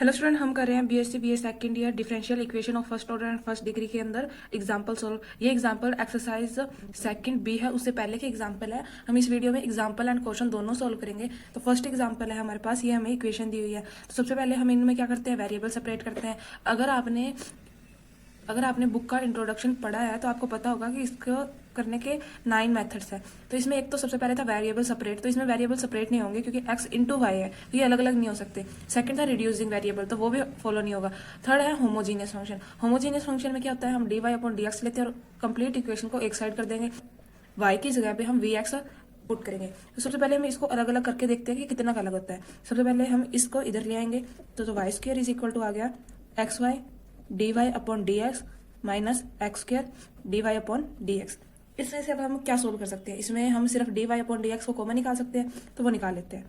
Hello student, हम कर रहे हैं BSc BA second year differential equation of first order and first degree के अंदर एग्जांपल सॉल्व। ये एग्जांपल एक्सरसाइज सेकंड बी है, उससे पहले के एग्जांपल है। हम इस वीडियो में एग्जांपल एंड क्वेश्चन दोनों सॉल्व करेंगे। तो फर्स्ट एग्जांपल है हमारे पास, ये हमें इक्वेशन दी हुई है। तो सबसे पहले हम इनमें क्या करते हैं, वेरिएबल सेपरेट करते हैं। अगर आपने बुक का इंट्रोडक्शन पढ़ा है तो आपको पता होगा कि इसको करने के 9 मेथड्स है। तो इसमें एक तो सबसे पहले था वेरिएबल सेपरेट, तो इसमें वेरिएबल सेपरेट नहीं होंगे क्योंकि x इंटू वाई है, तो ये अलग अलग नहीं हो सकते। सेकंड था रिड्यूसिंग वेरिएबल, तो वो भी फॉलो नहीं होगा। थर्ड है होमोजीनियस फंक्शन। होमोजीनियस फंक्शन में क्या होता है, हम d y upon d x लेते हैं और कंप्लीट इक्वेशन को एक साइड कर देंगे। y की जगह पे हम वी एक्स पुट करेंगे। तो सबसे पहले हम इसको अलग अलग करके देखते हैं कि कितना अलग होता है। सबसे पहले हम इसको इधर ले आएंगे, तो y squared is equal to आ गया x y d y upon d x minus x square d y upon d x. इसमें से अब हम क्या सोल्व कर सकते हैं, इसमें हम सिर्फ d y upon d x को कॉमन निकाल सकते हैं, तो वो निकाल लेते हैं।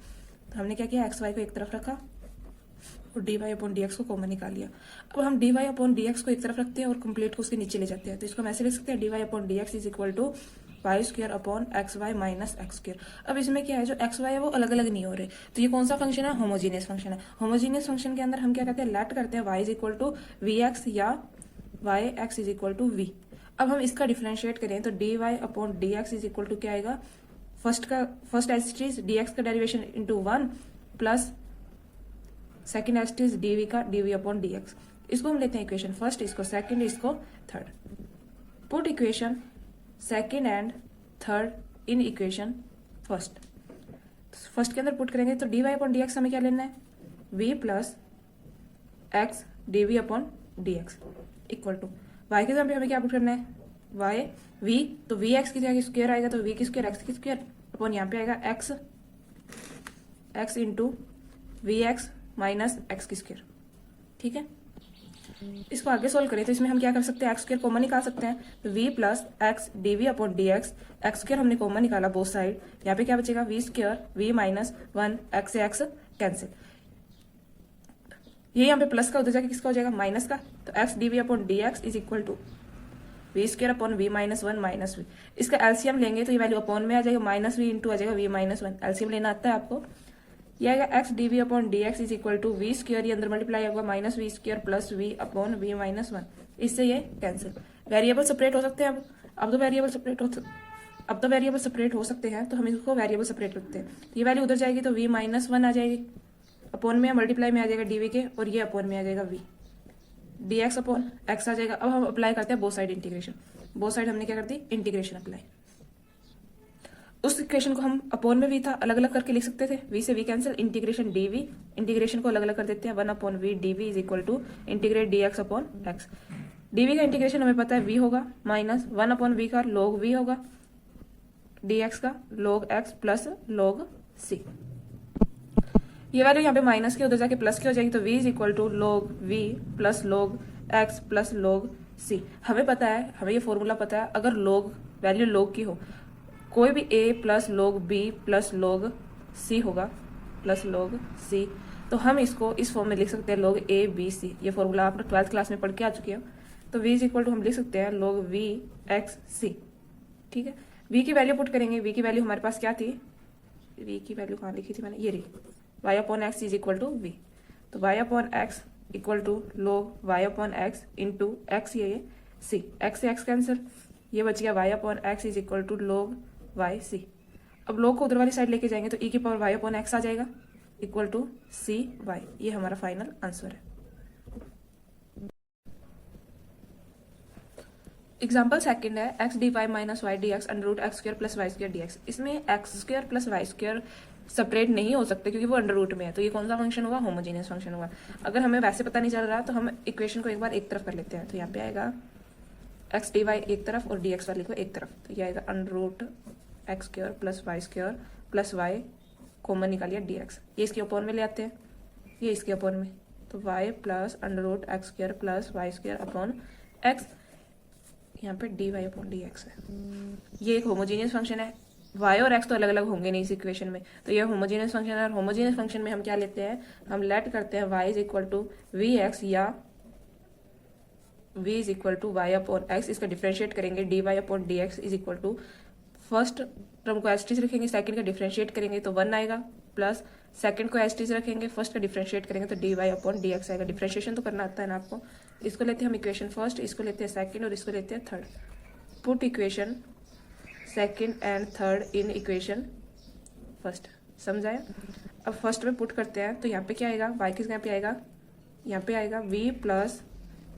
तो हमने क्या किया, एक्स वाई को एक तरफ रखा और d y upon d x को कॉमन निकाल लिया। अब हम d y upon d x को एक तरफ रखते हैं और कंप्लीट को उसके नीचे ले जाते हैं। तो इसको हम ऐसे लिख सकते हैं, d y upon d x is equal to y square upon x y minus x square. अब इसमें क्या है, जो एक्स वाई है वो अलग अलग नहीं हो रहे, तो ये कौन सा फंक्शन है, होमोजीनियस फंक्शन है। होमोजीनियस फंक्शन के अंदर हम क्या करते हैं, लेट करते हैं y is equal to v x या y x is equal to v. अब हम इसका डिफरेंशिएट करें तो d y upon d x is equal to क्या आएगा, फर्स्ट एस्टीज डी एक्स का डेरिवेशन इंटू 1 प्लस सेकेंड एस्टीज डी वी का d v upon d x. इसको हम लेते हैं इक्वेशन फर्स्ट, इसको सेकेंड, इसको third. Put equation second and third in equation first. First के अंदर पुट करेंगे तो d y upon d x हमें क्या लेना है, v plus x d v upon d x equal to y के जगह हमें क्या पुट करना है, वाई वी, तो वी एक्स की जगह स्क्वायर आएगा, तो वी की स्क्वायर एक्स की स्क्वायर अपॉन यहाँ पे आएगा x x into v x minus x की स्क्वायर। ठीक है, इसको आगे सोल्व करें तो इसमें हम क्या कर सकते हैं, एक्स स्क्वायर कॉमन निकाल सकते हैं। तो v plus x d v upon d x, x square हमने कॉमन निकाला बोथ साइड, यहाँ पे क्या बचेगा, v square v minus 1 x से एक्स कैंसिल। ये यहाँ पे प्लस का उधर जाके किसका हो जाएगा, माइनस का। तो x d v upon d x is equal to v square upon v minus 1 minus v. इसका एलसीएम लेंगे तो ये वैल्यू अपॉन में आ जाएगा, माइनस वी इंटू आ जाएगा वी माइनस 1। एलसीएम लेना आता है आपको, ये आएगा x d v upon d x is equal to v square, ये अंदर मल्टीप्लाई होगा minus v square plus v upon v minus 1। इससे ये कैंसिल। वेरिएबल सेपरेट हो सकते हैं अब तो वेरिएबल सेपरेट हो सकते हैं, तो हम इसको वेरिएबल सेपरेट रखते हैं। ये वैल्यू उधर जाएगी तो वी माइनस 1 आ जाएगी, अपॉन में मल्टीप्लाई में आ जाएगा डीवी के, और ये अपॉन में आ जाएगा v d x upon x आ जाएगा। अब हम अप्लाई करते हैं both side integration. Both side हमने क्या कर दी, इंटीग्रेशन अप्लाई। उस इक्वेशन को हम अपॉन में भी था अलग अलग करके लिख सकते थे, वी से v cancel, integration d v, integration को अलग अलग कर देते हैं, 1 upon v d v is equal to integrate d x upon x. D v का इंटीग्रेशन हमें पता है वी होगा माइनस 1 अपॉन वी का लॉग वी होगा, डी एक्स का log x plus log c. ये वैल्यू यहाँ पे माइनस की उधर जाके प्लस की हो जाएगी, तो v is equal to log v plus log x plus log c. हमें पता है, हमें ये फॉर्मूला पता है, अगर लॉग वैल्यू लॉग की हो, कोई भी a plus log b plus log c होगा प्लस लॉग सी, तो हम इसको इस फॉर्म में लिख सकते हैं लॉग ए बी सी। ये फॉर्मूला आप 12th क्लास में पढ़ के आ चुके हो। तो v इज इक्वल टू हम लिख सकते हैं लॉग वी एक्स सी। ठीक है, v की वैल्यू पुट करेंगे, v की वैल्यू हमारे पास क्या थी, v की वैल्यू कहाँ लिखी थी मैंने, ये रही, y upon x is equal to v. तो y upon x equal to log y upon x into x, ये सी, एक्स से एक्स कैंसिल, ये बच गया y upon x is equal to log y c. अब log को उधर वाली साइड लेके जाएंगे तो e की पावर y अपॉन एक्स आ जाएगा इक्वल टू सी वाई। ये हमारा फाइनल आंसर है। एग्जाम्पल सेकंड है x d y minus y d x under root x square plus y square d x. इसमें x square plus y square separate नहीं हो सकते क्योंकि वो अंडर रूट में है, तो ये कौन सा फंक्शन होगा, होमोजीनियस फंक्शन होगा। अगर हमें वैसे पता नहीं चल रहा तो हम इक्वेशन को एक बार एक तरफ कर लेते हैं। तो यहाँ पे आएगा एक्स डी वाई एक तरफ और डी एक्स वाली को एक तरफ, तो ये आएगा under root x square plus y common निकालिए डी एक्स। ये इसके अपॉन में ले आते हैं, ये इसके अपॉन में, तो y plus under root x square plus y square upon x, यहाँ पे d y upon d x है। ये एक होमोजीनियस फंक्शन है, y और x तो अलग अलग होंगे नहीं इस इक्वेशन में, तो ये होमोजीनियस फंक्शन है। और होमोजीनियस फंक्शन में हम क्या लेते हैं, हम लेट करते हैं y is equal to v x या v is equal to y upon x. इसका डिफरेंशिएट करेंगे, d y upon d x is equal to first term को एस टी से रखेंगे, सेकेंड का डिफरेंशिएट करेंगे तो 1 आएगा प्लस सेकंड को एज टीज रखेंगे, फर्स्ट का डिफ्रेंशिएट करेंगे तो d y upon d x आएगा। डिफ्रेंशिएशन तो करना आता है ना आपको। इसको लेते हैं हम इक्वेशन फर्स्ट, इसको लेते हैं सेकंड और इसको लेते हैं third. Put equation second and third in equation first, समझाया। अब फर्स्ट में पुट करते हैं तो यहाँ पे क्या आएगा, वाई किस यहाँ पे आएगा, यहाँ पे आएगा v plus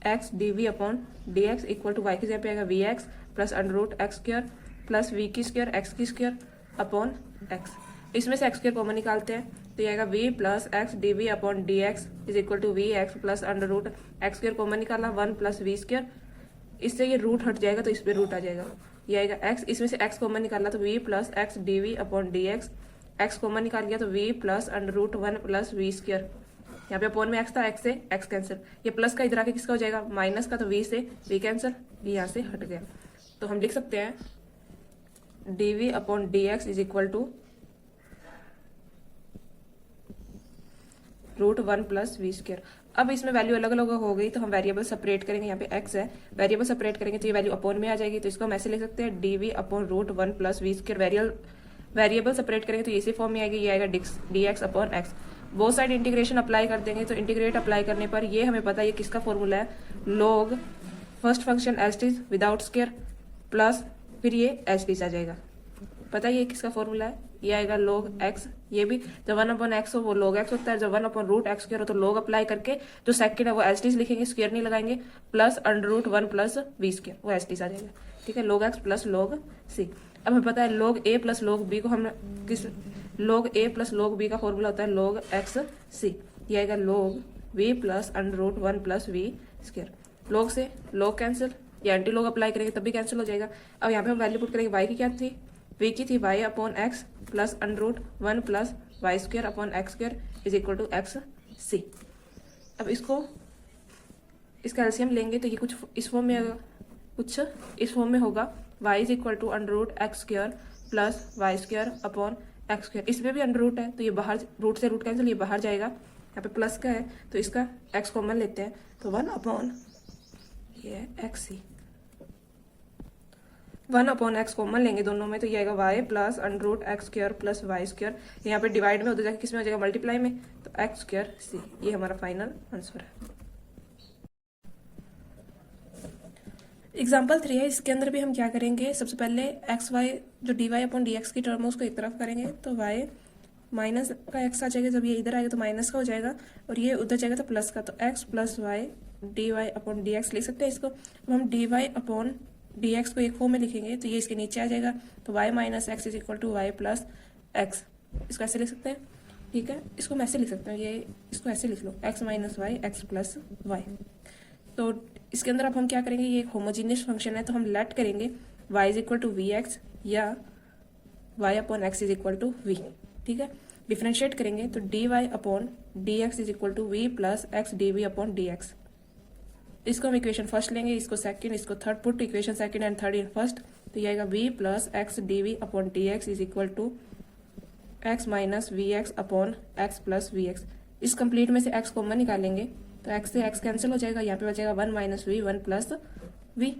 x d v upon d x equal to y किस यहाँ पे आएगा v x plus under root x square plus v की स्क्र एक्स की स्क्र अपॉन एक्स। इसमें से एक्स स्क्र कॉमन निकालते हैं तो ये आएगा v plus x d v upon d x is equal to v x plus under root x square common निकाला 1 प्लस वी स्क्र। इससे ये रूट हट जाएगा तो इस पर रूट आ जाएगा, ये आएगा एक्स। इसमें से एक्स कॉमन निकाला तो v plus x d v upon d x, x common निकाल गया तो v plus under root 1 plus v square. यहाँ पे अपॉन में एक्स था, एक्स से एक्स कैंसिल, ये प्लस का इधर आके किसका हो जाएगा माइनस का, तो वी से वी कैंसिल, ये यहाँ से हट गया। तो हम लिख सकते हैं d v upon d x is equal to root 1 plus v square. अब इसमें वैल्यू अलग अलग हो गई तो हम वेरिएबल सेपरेट करेंगे। यहाँ पे एक्स है, वेरिएबल सेपरेट करेंगे तो ये वैल्यू अपॉन में आ जाएगी, तो इसको हम ऐसे लिख सकते हैं d v upon root 1 plus v square. Variable separate करेंगे तो इसी फॉर्म में आएगी, ये आएगा d x upon x. Both side integration apply कर देंगे तो इंटीग्रेट अप्लाई करने पर ये हमें पता है ये किसका फॉर्मूला है, लॉग फर्स्ट फंक्शन एच टीज विदाउट स्क्र प्लस फिर ये एच टीज आ जाएगा। पता है ये किसका फॉर्मूला है, ये आएगा लॉग एक्स। ये भी जब 1 अपॉन एक्स हो वो लॉग एक्स होता है, जब 1 अपॉन रूट एक्स स्क्र हो तो लॉग अप्लाई करके जो सेकंड है वो एच टीज लिखेंगे, स्क्र नहीं लगाएंगे, plus under root 1 plus v square, वो एच टीज आ जाएगा। ठीक है, log x plus log c. अब हमें पता है log a plus log b को हम किस, log a plus log b का फॉर्मूला होता है लॉग एक्स सी। ये आएगा log v plus under root 1 plus v square. Log से लॉग कैंसिल, या एंटी लॉग अप्लाई करेंगे तब भी कैंसिल हो जाएगा। अब यहाँ पे हम वैल्यू पुट करेंगे, वाई की क्या थी, वी की थी y upon x plus under root 1 plus y square upon x square is equal to x c. अब इसका एलसीएम लेंगे तो ये कुछ इस फॉर्म में होगा, y is equal to under root x square plus y square upon x square. इसमें भी अंडर रूट है तो ये बाहर, रूट से रूट कैंसिल, ये बाहर जाएगा। यहाँ पे प्लस का है तो इसका x कॉमन लेते हैं तो 1 अपॉन ये x c, 1 upon x common लेंगे दोनों में तो ये आएगा y plus under root x square plus y square. यहाँ पे डिवाइड में उधर जाके किस में हो जाएगा मल्टीप्लाई में, तो एक्स स्क्र सी। ये हमारा फाइनल आंसर है। एग्जाम्पल 3 है, इसके अंदर भी हम क्या करेंगे, सबसे पहले एक्स वाई जो d y upon d x की टर्म है उसको एक तरफ करेंगे तो वाई माइनस का एक्स आ जाएगा, जब ये इधर आएगा तो माइनस का हो जाएगा और ये उधर जाएगा तो प्लस का, तो x plus y d y upon d x लिख सकते हैं इसको। अब हम d y upon d x को एक फॉर्म में लिखेंगे तो ये इसके नीचे आ जाएगा, तो y minus x is equal to y plus x, इसको ऐसे लिख सकते हैं। ठीक है, इसको मैं ऐसे लिख सकते हैं, ये इसको ऐसे लिख लो x minus y x plus y. तो इसके अंदर अब हम क्या करेंगे, ये एक होमोजीनियस फंक्शन है तो हम लेट करेंगे y is equal to v x या y upon x is equal to v. ठीक है, डिफ्रेंशिएट करेंगे तो d y upon d x is equal to v plus x d v upon d x. इसको हम equation first लेंगे, इसको second, इसको third, put equation second and third in first तो ये आएगा v plus x d v upon d x is equal to x minus v x upon x plus v x. इस complete में से x common निकालेंगे तो x से x cancel हो जाएगा, यहाँ पे बचेगा 1 माइनस वी 1 प्लस वी।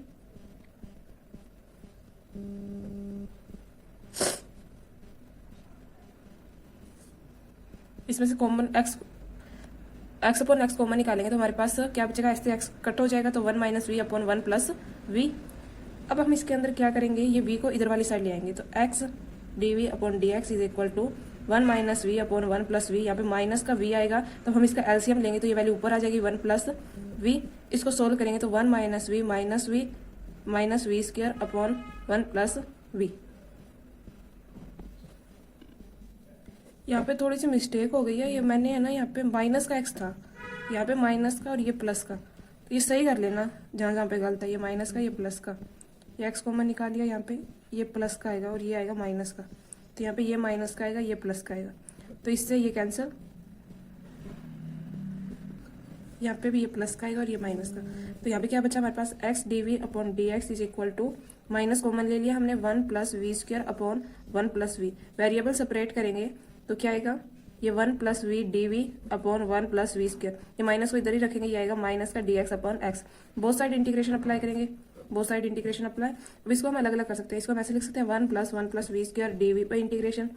इसमें से common x upon x common निकालेंगे तो हमारे पास क्या बचेगा, x से x कट हो जाएगा तो 1 minus v upon 1 plus v. अब हम इसके अंदर क्या करेंगे, ये v को इधर वाली साइड ले आएंगे तो x d v upon d x is equal to 1 minus v upon 1 plus v. यहाँ पे माइनस का v आएगा तो हम इसका एलसीएम लेंगे तो ये वैल्यू ऊपर आ जाएगी 1 प्लस वी। इसको सोल्व करेंगे तो 1 minus v square upon 1 plus v. यहाँ पे थोड़ी सी मिस्टेक हो गई है, ये मैंने है ना यहाँ पे माइनस का x था, यहाँ पे माइनस का और ये प्लस का, तो ये सही कर लेना जहाँ जहाँ पे गलत है, ये माइनस का ये प्लस का, ये x कॉमन निकाल लिया, यहाँ पे ये प्लस का आएगा और ये आएगा माइनस का, तो यहाँ पे ये माइनस का आएगा ये प्लस का आएगा, तो इससे ये कैंसिल, यहाँ पे भी ये प्लस का आएगा और ये माइनस का, तो यहाँ पे क्या बचा हमारे पास x d v upon d x is equal to, minus common ले लिया हमने 1 plus v square upon 1 plus v. Variable separate करेंगे तो क्या आएगा, ये 1 plus v d v upon 1 plus v square, ये माइनस को इधर ही रखेंगे, ये आएगा माइनस का d x upon x. Both side integration apply करेंगे, बोथ साइड इंटीग्रेशन अप्लाई। अब इसको हम अलग अलग कर सकते हैं, इसको हम ऐसे लिख सकते हैं 1 plus v square d v पर integration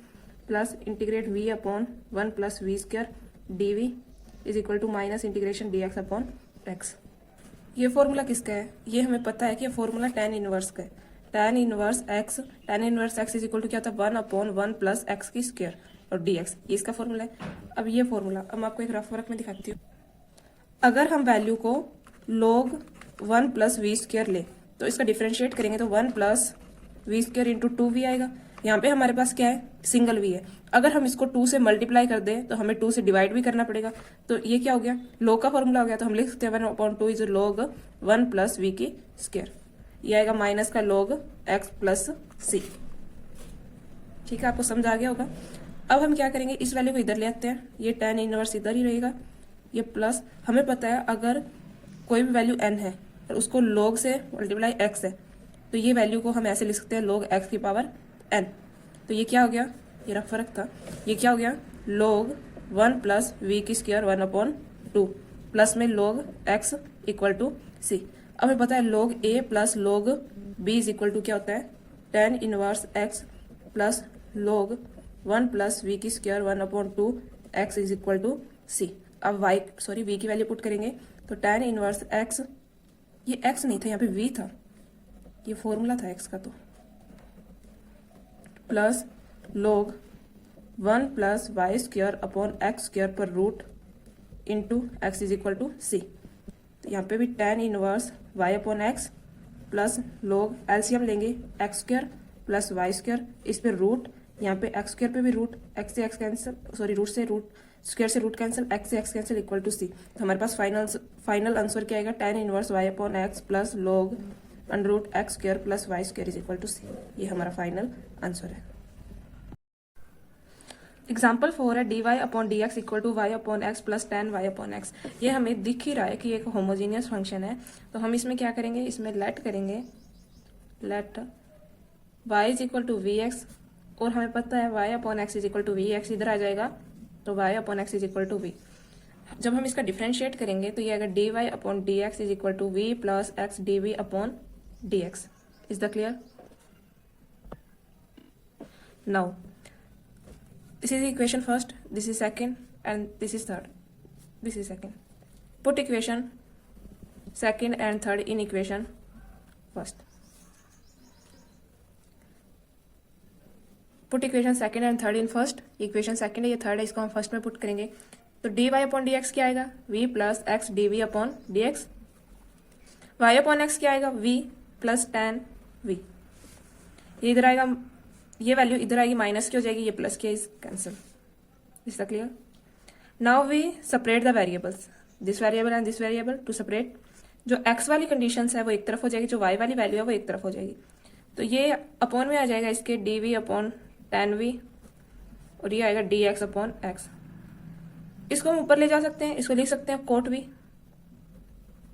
plus integrate v upon 1 plus v square d v is equal to minus integration d x upon x. ये फॉर्मूला किसका है? ये हमें पता है कि ये फॉर्मूला tan इनवर्स का है। tan inverse x is equal to क्या था? 1 अपॉन 1 प्लस एक्स की स्क्वायर और डी एक्स, ये इसका फॉर्मूला है। अब ये फॉर्मूला अब मैं आपको एक रफ वर्क में दिखाती हूँ। अगर हम वैल्यू को log 1 प्लस वी स्क्वायर ले तो इसका डिफ्रेंशिएट करेंगे तो 1 प्लस वी स्क्वायर इंटू 2 आएगा। यहाँ पे हमारे पास क्या है? सिंगल वी है। अगर हम इसको 2 से मल्टीप्लाई कर दें तो हमें 2 से डिवाइड भी करना पड़ेगा। तो ये क्या हो गया? log का फॉर्मूला हो गया। तो हम लिख सकते हैं 1/2 इज log 1 प्लस वी की स्क्वायर। ये आएगा माइनस का log x प्लस सी। ठीक है, आपको समझ आ गया होगा। अब हम क्या करेंगे, इस वैल्यू को इधर ले आते हैं, ये tan इनवर्स इधर ही रहेगा, ये प्लस हमें पता है अगर कोई भी वैल्यू n है और उसको log से मल्टीप्लाई x है तो ये वैल्यू को हम ऐसे लिख सकते हैं log x की पावर n। तो ये क्या हो गया? ये रफ फर्क था। ये क्या हो गया? log 1 प्लस वी की स्क्वायर 1/2 प्लस में log x equal to c. अब हमें पता है log a plus log b is equal to क्या होता है? tan inverse x plus log 1 plus v की square 1/2 x is equal to c. अब v की वैल्यू पुट करेंगे तो tan इनवर्स x, ये x नहीं था, यहाँ पे v था, ये फॉर्मूला था x का, तो plus log 1 plus y square upon x square पर root into x is equal to c. तो यहाँ पे भी tan inverse y upon x plus log LCM लेंगे x square plus y square, इस पे रूट, यहाँ पे एक्स स्क्वायर पे भी रूट, एक्स से एक्स कैंसिल, सॉरी रूट से रूट, स्क्वायर से रूट कैंसिल, एक्स से x cancel equal to c. तो हमारे पास फाइनल आंसर क्या आएगा? tan inverse y upon x plus log under root x square plus y square is equal to c. ये हमारा फाइनल आंसर है। एग्जाम्पल 4 है dy upon d x equal to y upon x plus tan y upon x. ये हमें दिख ही रहा है कि एक होमोजीनियस फंक्शन है। तो हम इसमें क्या करेंगे, इसमें लेट करेंगे, let y is equal to v x, और हमें पता है y upon x is equal to v x, इधर आ जाएगा तो y upon x is equal to v. जब हम इसका डिफ्रेंशिएट करेंगे तो ये आएगा d y upon d x is equal to v plus x d v upon d x. Is the clear? Now this is equation first, this is second, and this is third. This is second. Put equation second and third in equation first. Put equation second and third in first. Equation second है, ये third है, इसको हम first में put करेंगे। तो dy upon d x क्या आएगा? v plus x d v upon d x. y upon x क्या आएगा? v plus tan v। ये इधर आएगा, ये वैल्यू इधर आएगी, माइनस की हो जाएगी, ये प्लस की is cancel. Is the clear? Now we separate the variables, this variable and this variable to separate. जो x वाली कंडीशंस है वो एक तरफ हो जाएगी, जो y वाली वैल्यू है वो एक तरफ हो जाएगी। तो ये अपॉन में आ जाएगा इसके d v upon tan v, और ये आएगा डी एक्स अपॉन एक्स। इसको हम ऊपर ले जा सकते हैं, इसको लिख सकते हैं cot v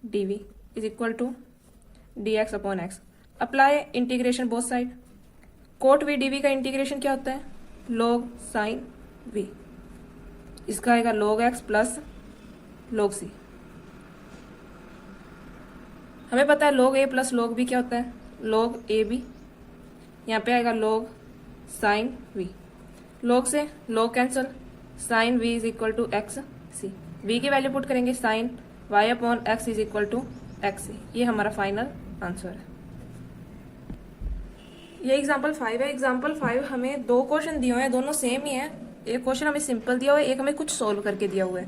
d v is equal to d x upon x. Apply integration both side. Cot v d v का इंटीग्रेशन क्या होता है? log sine v. इसका आएगा log x plus log c। हमें पता है log a plus log b क्या होता है? log a b। यहाँ पे आएगा log साइन v। log से log कैंसिल, sine v is equal to x c. v की वैल्यू पुट करेंगे, sine y upon x is equal to x c. ये हमारा फाइनल आंसर है। ये एग्जाम्पल 5 है। एग्जाम्पल 5 हमें दो क्वेश्चन दिए हुए हैं, दोनों सेम ही है। एक क्वेश्चन हमें सिंपल दिया हुआ है, एक हमें कुछ सोल्व करके दिया हुआ है।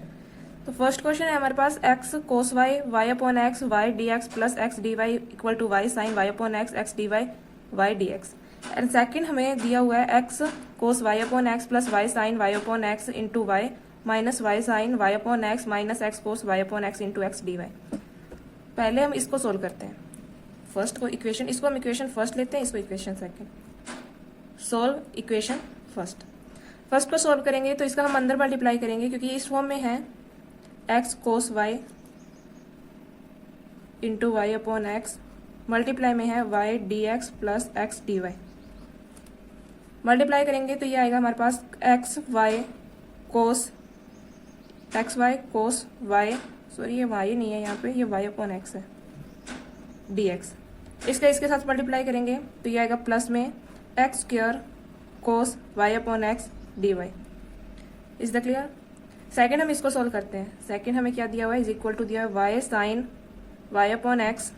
तो फर्स्ट क्वेश्चन है हमारे पास x cos y y upon x y d x plus x d y equal to y sine y upon x d y y d x. And second हमें दिया हुआ है x cos y upon x plus y sine y upon x into y minus y sine y upon x minus x cos y upon x into x d y. पहले हम इसको solve करते हैं, first को equation, इसको हम equation first लेते हैं, इसको equation second. Solve equation first. First को सोल्व करेंगे तो इसका हम अंदर मल्टीप्लाई करेंगे, क्योंकि इस फॉर्म में है x cos y into y upon x, multiply में है y d x plus x d y. Multiply करेंगे तो ये आएगा हमारे पास x y cos x y cos y, sorry ये वाई नहीं है यहाँ पे, ये वाई अपॉन एक्स है डी एक्स। इसका इसके साथ मल्टीप्लाई करेंगे तो ये आएगा प्लस में x square cos y upon x d y. Is the clear? Second हम इसको सॉल्व करते हैं। सेकेंड हमें क्या दिया हुआ है, इज इक्वल टू दिया है y sine y upon x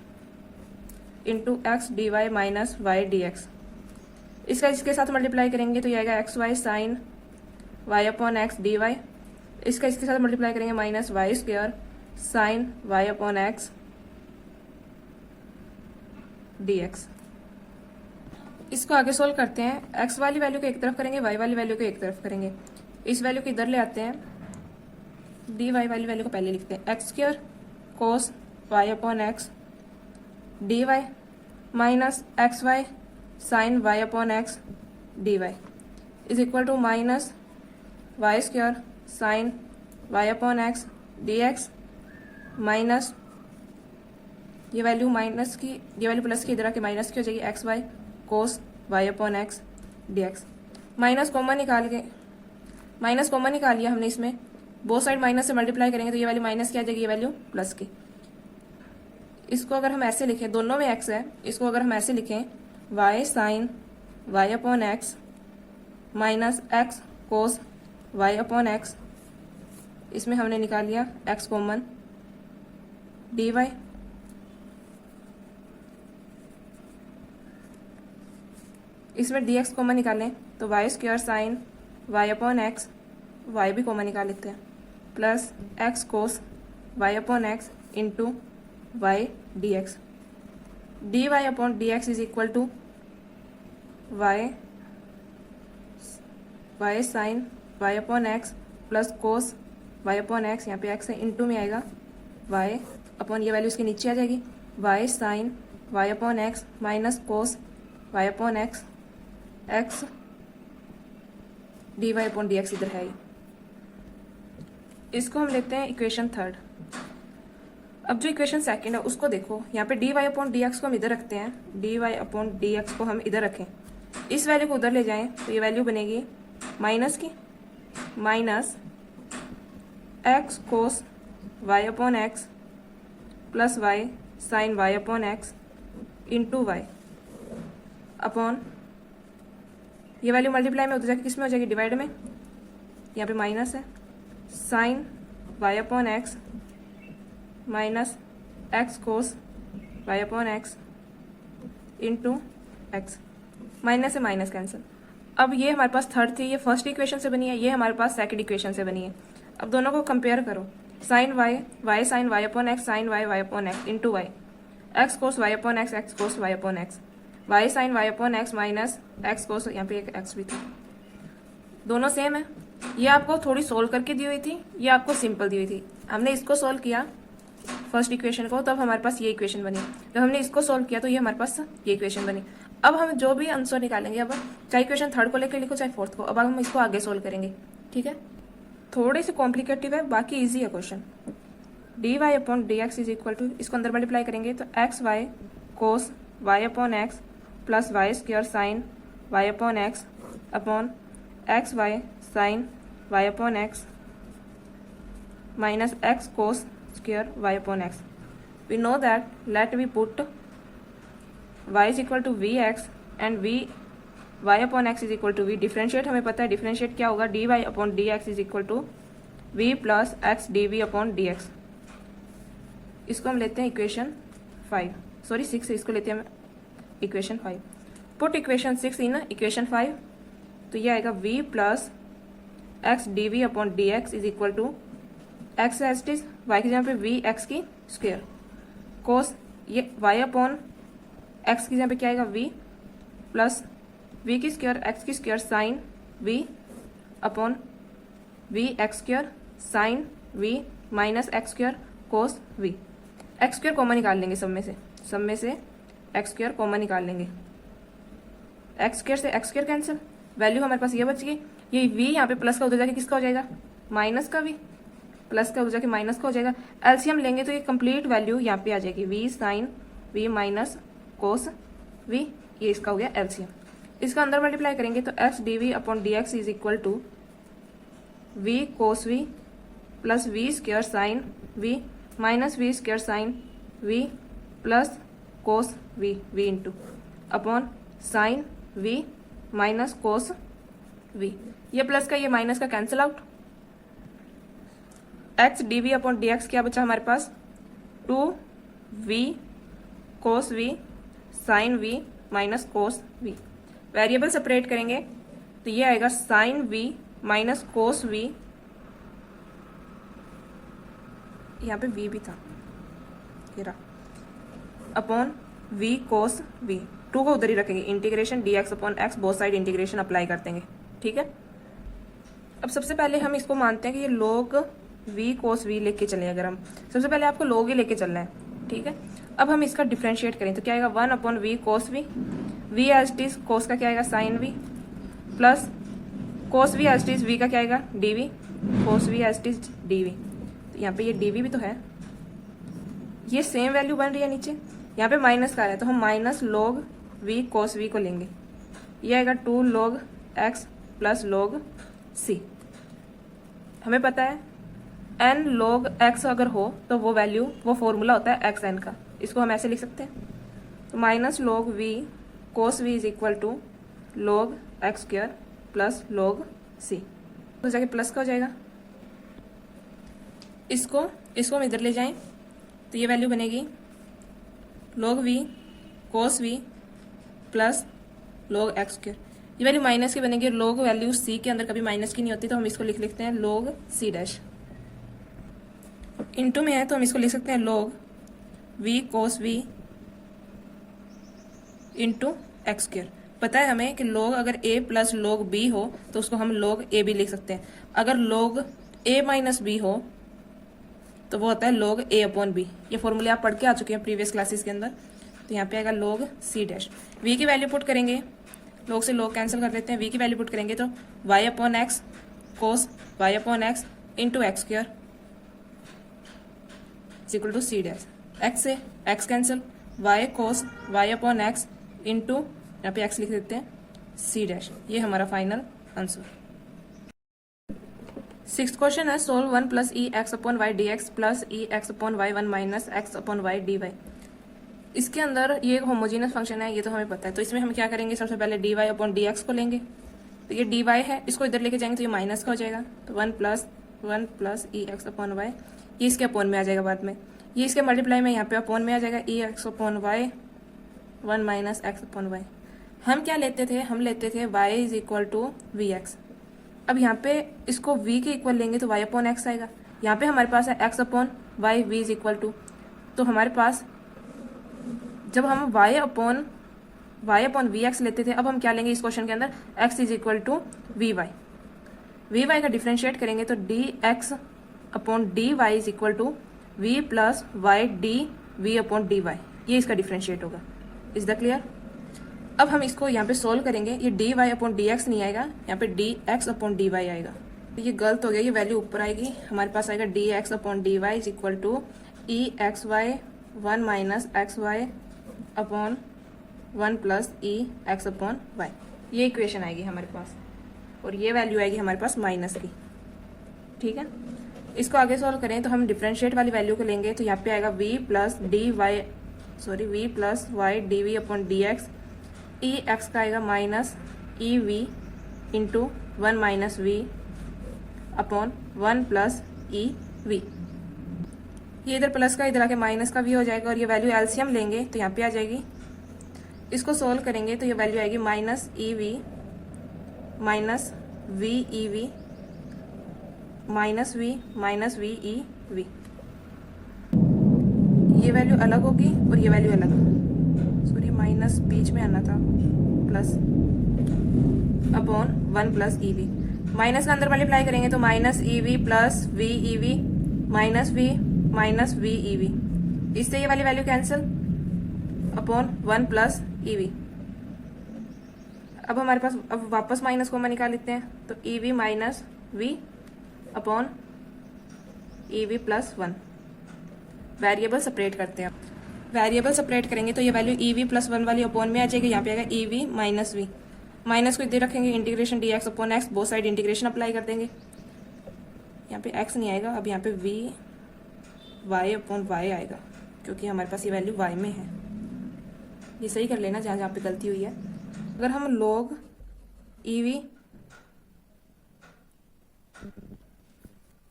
into x d y minus y d x. इसका इसके साथ मल्टीप्लाई करेंगे तो ये आएगा x y sine y upon x d y. इसका इसके साथ मल्टीप्लाई करेंगे minus y square sine y upon x d x. इसको आगे सोल्व करते हैं। एक्स वाली वैल्यू को एक तरफ करेंगे, वाई वाली वैल्यू को एक तरफ करेंगे। इस वैल्यू को इधर ले आते हैं, डी वाई वाली वैल्यू को पहले लिखते हैं। X square cos y upon x d y minus x y sine y upon x d y is equal to minus y square sine y upon x d x minus ये value minus की, ये value plus की, इधर आके minus की हो जाएगी, x y cos y upon x d x. Minus common निकाल लिया हमने इसमें। बोथ साइड माइनस से मल्टीप्लाई करेंगे तो ये वैल्यू माइनस की आ जाएगी, ये वैल्यू प्लस की। इसको अगर हम ऐसे लिखें, दोनों में एक्स है, इसको अगर हम ऐसे लिखें y sine y upon x minus x cos y upon x, इसमें हमने निकाल लिया एक्स कॉमन, डी वाई इसमें डी एक्स कॉमन निकालें तो y square sine y upon x, y भी कॉमन निकाल लेते हैं, plus x cos y upon x into y d x. D y upon d x is equal to y sine y upon x plus cos y upon x, यहाँ पे x है, into में आएगा Y upon, ये value इसके नीचे आ जाएगी, y sine y upon x minus cos y upon x, x d y upon d x इधर है। इसको हम लेते हैं इक्वेशन थर्ड। अब जो इक्वेशन सेकंड है उसको देखो, यहाँ पे d y upon d x को हम इधर रखते हैं, d y upon d x को हम इधर रखें, इस वैल्यू को उधर ले जाएं तो ये वैल्यू बनेगी माइनस की, minus x cos y upon x plus y sine y upon x into y upon, ये वैल्यू मल्टीप्लाई में उधर जाके किस में हो जाएगी, डिवाइड में, यहाँ पे माइनस है, sine y upon x minus x cos y upon x into x, minus से माइनस कैंसिल। अब ये हमारे पास थर्ड थी, ये फर्स्ट इक्वेशन से बनी है, ये हमारे पास सेकंड इक्वेशन से बनी है। अब दोनों को कंपेयर करो, sine y y sine y upon x sine y y upon x into y, x cos y upon x cos y upon x, y sine y upon x minus x cos, यहाँ पे एक x भी था, दोनों same है। ये आपको थोड़ी सोल्व करके दी हुई थी, ये आपको सिंपल दी हुई थी। हमने इसको सोल्व किया फर्स्ट इक्वेशन को, तब हमारे पास ये इक्वेशन बनी। जब हमने इसको सोल्व किया तो ये हमारे पास ये इक्वेशन बनी। अब हम जो भी आंसर निकालेंगे, अब चाहे इक्वेशन थर्ड को लेकर लिखो चाहे फोर्थ को, अब हम इसको आगे सोल्व करेंगे, ठीक है। थोड़ी सी कॉम्प्लिकेटिव है, बाकी ईजी है question. D y upon d x is equal to, इसको अंदर मल्टीप्लाई करेंगे तो x y cos y upon x plus y square sine y upon x upon x y sine y upon x minus x cos square y upon x. We know that let we put y is equal to vx and y upon x is equal to v। Differentiate हमें पता है, differentiate क्या होगा, dy upon dx is equal to v plus x dv upon dx। इसको हम लेते हैं equation 5, sorry 6, इसको लेते हैं equation 5। Put equation 6 in equation 5, तो ये आएगा v plus x dv upon dx is equal to x as it is, y की जगह पे v x की स्क्वायर कोस, ये y अपॉन एक्स की जगह पे क्या आएगा v प्लस v की स्क्वायर एक्स की square sine v upon v x square sine v minus x square कोस v। एक्स स्क्वायर कॉमन निकाल लेंगे, सब में से एक्स स्क्वायर कॉमन निकाल लेंगे, एक्स स्क्वायर से एक्स स्क्वायर कैंसिल, वैल्यू हमारे पास ये बच गई। ये v यहाँ पे प्लस का उधर जाके किसका हो जाएगा, माइनस का v, प्लस का उधर जाके माइनस का हो जाएगा। एलसीएम लेंगे तो ये कंप्लीट वैल्यू यहाँ पे आ जाएगी, v sine v minus cos v, ये इसका हो गया एलसीएम। इसका अंदर मल्टीप्लाई करेंगे तो x dv upon dx is equal to v cos v plus v square sine v minus v square sine v plus cos v into upon sine v minus cos v। ये plus का ये minus का cancel out, x d v upon d x क्या बचा हमारे पास, 2v cos v sine v minus cos v। Variable separate करेंगे तो ये आएगा sine v minus cos v, यहाँ पे v भी था ये रहा, अपॉन v कोस v। 2 को उधर ही रखेंगे, integration dx upon x both side integration apply कर देंगे। ठीक है, अब सबसे पहले हम इसको मानते हैं कि ये log v कोस v लेके चले। अगर हम सबसे पहले आपको log ही लेके चलना है, ठीक है। अब हम इसका डिफ्रेंशिएट करें तो क्या आएगा, 1 upon v cos v, v as it is cos का क्या आएगा sine v, plus cos v as it is v का क्या आएगा dv, cos v as it is dv। तो यहाँ पे ये dv भी तो है, ये सेम वैल्यू बन रही है नीचे, यहाँ पे माइनस का है तो हम minus log v cos v को लेंगे, ये आएगा 2 log x plus log c। हमें पता है n log x अगर हो तो वो वैल्यू, वो फॉर्मूला होता है x n का, इसको हम ऐसे लिख सकते हैं। तो minus log v cos v is equal to log x square plus log c, तो जाके प्लस का हो जाएगा। इसको हम इधर ले जाएं तो ये वैल्यू बनेगी log v cos v plus log x square, ये वैल्यू माइनस की बनेगी। log वैल्यू c के अंदर कभी माइनस की नहीं होती तो हम इसको लिख लेते हैं log c डैश, इनटू में है तो हम इसको लिख सकते हैं log v cos v into x square. पता है हमें कि log अगर a प्लस log b हो तो उसको हम log a भी लिख सकते हैं, अगर log a माइनस b हो तो वो होता है log a अपॉन b। ये फॉर्मूले आप पढ़ के आ चुके हैं प्रीवियस क्लासेस के अंदर। तो यहाँ पे आएगा log c डैश, v की वैल्यू पुट करेंगे, log से log कैंसिल कर लेते हैं, v की वैल्यू पुट करेंगे तो y upon x cos y upon x into x square is equal to c dash, x से x cancel, y cos y upon x into यहाँ पे x लिख देते हैं c डैश। ये हमारा फाइनल आंसर। 6th क्वेश्चन है solve 1 plus e x upon y d x plus e x upon y 1 minus x upon y d y. इसके अंदर ये एक होमोजीनियस फंक्शन है, ये तो हमें पता है। तो इसमें हम क्या करेंगे, सबसे पहले d y upon d x को लेंगे, तो ये डी वाई है, इसको इधर लेके जाएंगे तो ये माइनस का हो जाएगा। तो 1 plus e x upon y, ये इसके अपॉन में आ जाएगा बाद में, ये इसके मल्टीप्लाई में यहाँ पे अपॉन में आ जाएगा e x upon y 1 minus x upon y. हम क्या लेते थे, हम लेते थे y is equal to v x. अब यहाँ पे इसको v के इक्वल लेंगे तो y अपॉन एक्स आएगा। यहाँ पे हमारे पास है x upon y, v is equal to, तो हमारे पास जब हम y अपॉन वी एक्स लेते थे, अब हम क्या लेंगे इस क्वेश्चन के अंदर, x is equal to v y का डिफ्रेंशिएट करेंगे तो d x upon d y is equal to v plus y d v upon d y, ये इसका डिफ्रेंशिएट होगा। Is the clear. अब हम इसको यहाँ पे सोल्व करेंगे, ये d y upon d x नहीं आएगा, यहाँ पे d x upon d y आएगा। तो ये गलत हो गया, ये वैल्यू ऊपर आएगी, हमारे पास आएगा d x upon d y is equal to e x y 1 minus x y upon 1 plus e x upon y. ये इक्वेशन आएगी हमारे पास, और ये वैल्यू आएगी हमारे पास माइनस की। ठीक है, इसको आगे सॉल्व करें तो हम डिफरेंशिएट वाली वैल्यू को लेंगे, तो यहाँ पे आएगा v plus y d v upon d x, e x का आएगा minus e v into 1 minus v upon 1 plus e v. ये इधर प्लस का इधर आके माइनस का वी हो जाएगा, और ये वैल्यू एलसीएम लेंगे तो यहाँ पे आ जाएगी। इसको सोल्व करेंगे तो ये वैल्यू आएगी minus e v minus V E v minus V E v. ये वैल्यू अलग होगी और ये वैल्यू अलग, सॉरी माइनस बीच में आना था, plus upon 1 plus e v. Minus का अंदर मल्टीप्लाई करेंगे तो minus e v plus V E v minus V E V, इससे ये वाली value cancel upon 1 plus e we. अब हमारे पास अब वापस माइनस को हम निकाल लेते हैं, तो e v minus v upon e v plus 1। Variable separate करते हैं, वेरिएबल सेपरेट करेंगे तो ये वैल्यू ई वी प्लस 1 वाली अपॉन में आ जाएगी, यहाँ पे आएगा e v minus v, minus को इधर रखेंगे, integration d x upon x, both side integration apply कर देंगे। यहाँ पे एक्स नहीं आएगा, अब यहाँ पे वी वाई अपॉन वाई आएगा, क्योंकि हमारे पास ये वैल्यू वाई में है। ये सही कर लेना जहाँ जहाँ पे गलती हुई है। अगर हम log e v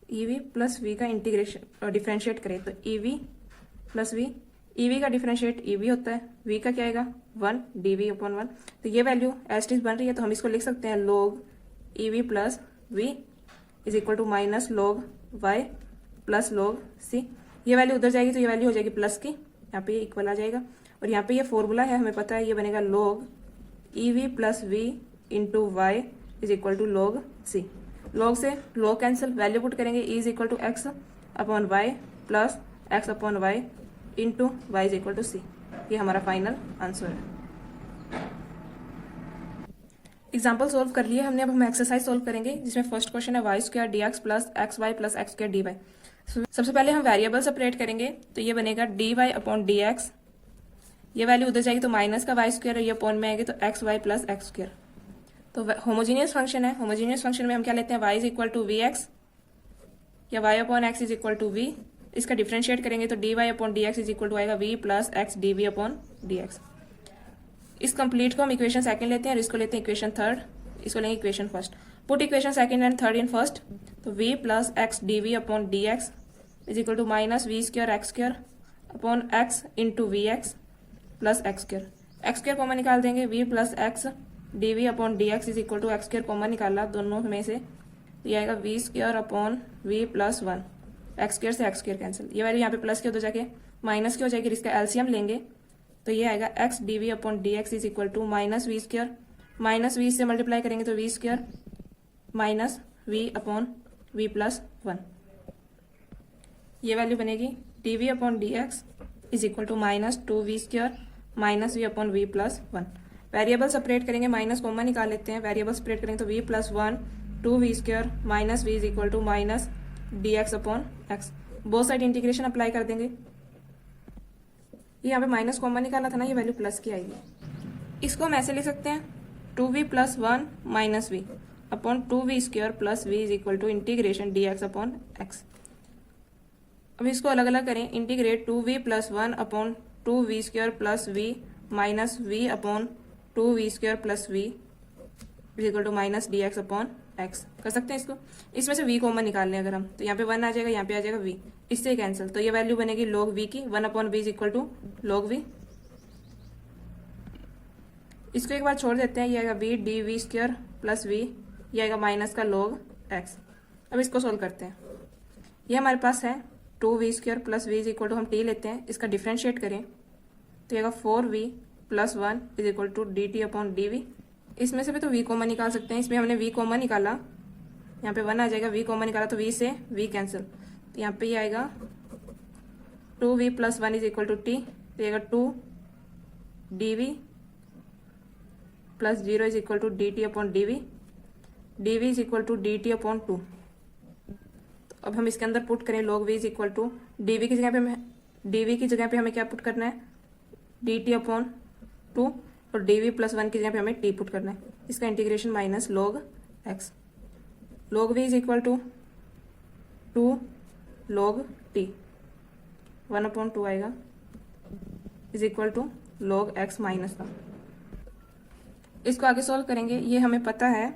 e v plus v का इंटीग्रेशन डिफ्रेंशिएट करें तो ईवी प्लस वी, ईवी का डिफ्रेंशिएट ईवी होता है, वी का क्या आएगा 1 dv अपॉन 1। तो ये वैल्यू एज इट इज बन रही है तो हम इसको लिख सकते हैं log e v plus v is equal to minus log y plus log c। ये वैल्यू उधर जाएगी तो ये वैल्यू हो जाएगी प्लस की, यहाँ पे ये इक्वल आ जाएगा। और यहाँ पे ये फॉर्मूला है, हमें पता है ये बनेगा log e v plus v into y is equal to log c। log से log कैंसिल, वैल्यू पुट करेंगे e is equal to x upon y plus x upon y into y is equal to c. ये हमारा final answer है। Example solve कर लिए हमने, अब हम एक्सरसाइज सोल्व करेंगे जिसमें फर्स्ट क्वेश्चन है y square d x plus x y plus x square d y. सबसे पहले हम वेरिएबल सेपरेट करेंगे तो ये बनेगा d y upon d x, ये वैल्यू उधर जाएगी तो माइनस का वाई स्क्वायर और ये अपॉन में आएगी तो x y plus x square. तो होमोजीनियस फंक्शन है, होमोजीनियस फंक्शन में हम क्या लेते हैं y is equal to v x या y upon x is equal to v. इसका डिफ्रेंशिएट करेंगे तो d y upon d x is equal to आएगा v plus x d v upon d x. इस कंप्लीट को हम equation second लेते हैं और इसको लेते हैं इक्वेशन थर्ड, इसको लेंगे equation first. Put equation second and third in first तो v plus x d v upon d x is equal to minus v square x square upon x into v x plus x square. X square common निकाल देंगे, v plus x d v upon d x is equal to x square common निकाला दोनों में से, तो ये आएगा v square upon v plus 1, x square से एक्स स्क्वायर कैंसिल, ये वैल्यू यहाँ पे प्लस की उधर जाके माइनस की हो जाएगी, इसका एलसीएम लेंगे तो ये आएगा x d v upon d x is equal to minus v square, minus v से मल्टीप्लाई करेंगे तो v square minus v upon v plus 1। ये वैल्यू बनेगी d v upon d x is equal to minus 2v square minus v upon v plus 1। Variable separate करेंगे, minus common निकाल लेते हैं, variable separate करेंगे तो v plus 1 2v square minus v is equal to minus d x upon x. Both side integration apply कर देंगे, ये यहाँ पे माइनस कॉमन निकाला था ना, ये वैल्यू प्लस की आएगी। इसको हम ऐसे लिख सकते हैं 2v plus 1 minus v upon 2v square plus v is equal to integration d x upon x. अब इसको अलग अलग करें, integrate 2v plus 1 upon 2v square plus v minus v upon 2v square plus v is equal to minus d x upon x. कर सकते हैं इसको, इसमें से v कॉमन निकाल लें अगर हम तो यहाँ पे 1 आ जाएगा, यहाँ पे आ जाएगा v, इससे कैंसिल, तो ये वैल्यू बनेगी log v की, 1 upon v is equal to log v। इसको एक बार छोड़ देते हैं, ये आएगा v d v square plus v, ये आएगा माइनस का log x। अब इसको सोल्व करते हैं, ये हमारे पास है 2v square plus v is equal to, हम t लेते हैं, इसका डिफ्रेंशिएट करें तो ये आएगा 4v plus 1 is equal to d t upon d v. इसमें से भी तो v कॉमन निकाल सकते हैं, इसमें हमने v कॉमन निकाला, यहाँ पे 1 आ जाएगा, v कॉमन निकाला तो v से v कैंसिल, तो यहाँ पे ये आएगा 2v plus 1 is equal to t, तो ये आएगा 2 dv plus 0 is equal to d t upon d v, d v is equal to d t upon 2। तो अब हम इसके अंदर पुट करें log v is equal to d v की जगह पे हमें क्या पुट करना है डी टी अपॉन 2 और डी वी प्लस 1 की जगह पे हमें t पुट करना है, इसका integration minus log x। log v is equal to 2 log t, 1 upon 2 आएगा is equal to log x minus का। इसको आगे सॉल्व करेंगे, ये हमें पता है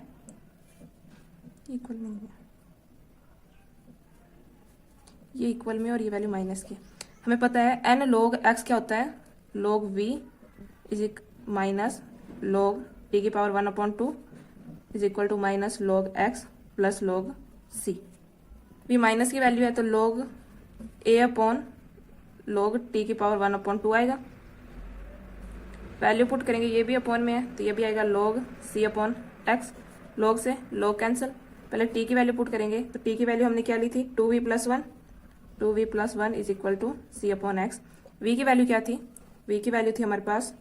इक्वल नहीं है, ये इक्वल में और ये वैल्यू माइनस की, हमें पता है n log x क्या होता है log v is minus log t की power 1 upon 2 is equal to minus log x plus log c। भी माइनस की वैल्यू है तो log a upon log t की पावर 1 अपॉन 2 आएगा, वैल्यू पुट करेंगे, ये भी अपॉन में है तो ये भी आएगा log c upon x, log से log कैंसिल, पहले t की वैल्यू पुट करेंगे तो t की वैल्यू हमने क्या ली थी 2v plus 1 is equal to c upon x. v की वैल्यू क्या थी, v की वैल्यू थी हमारे पास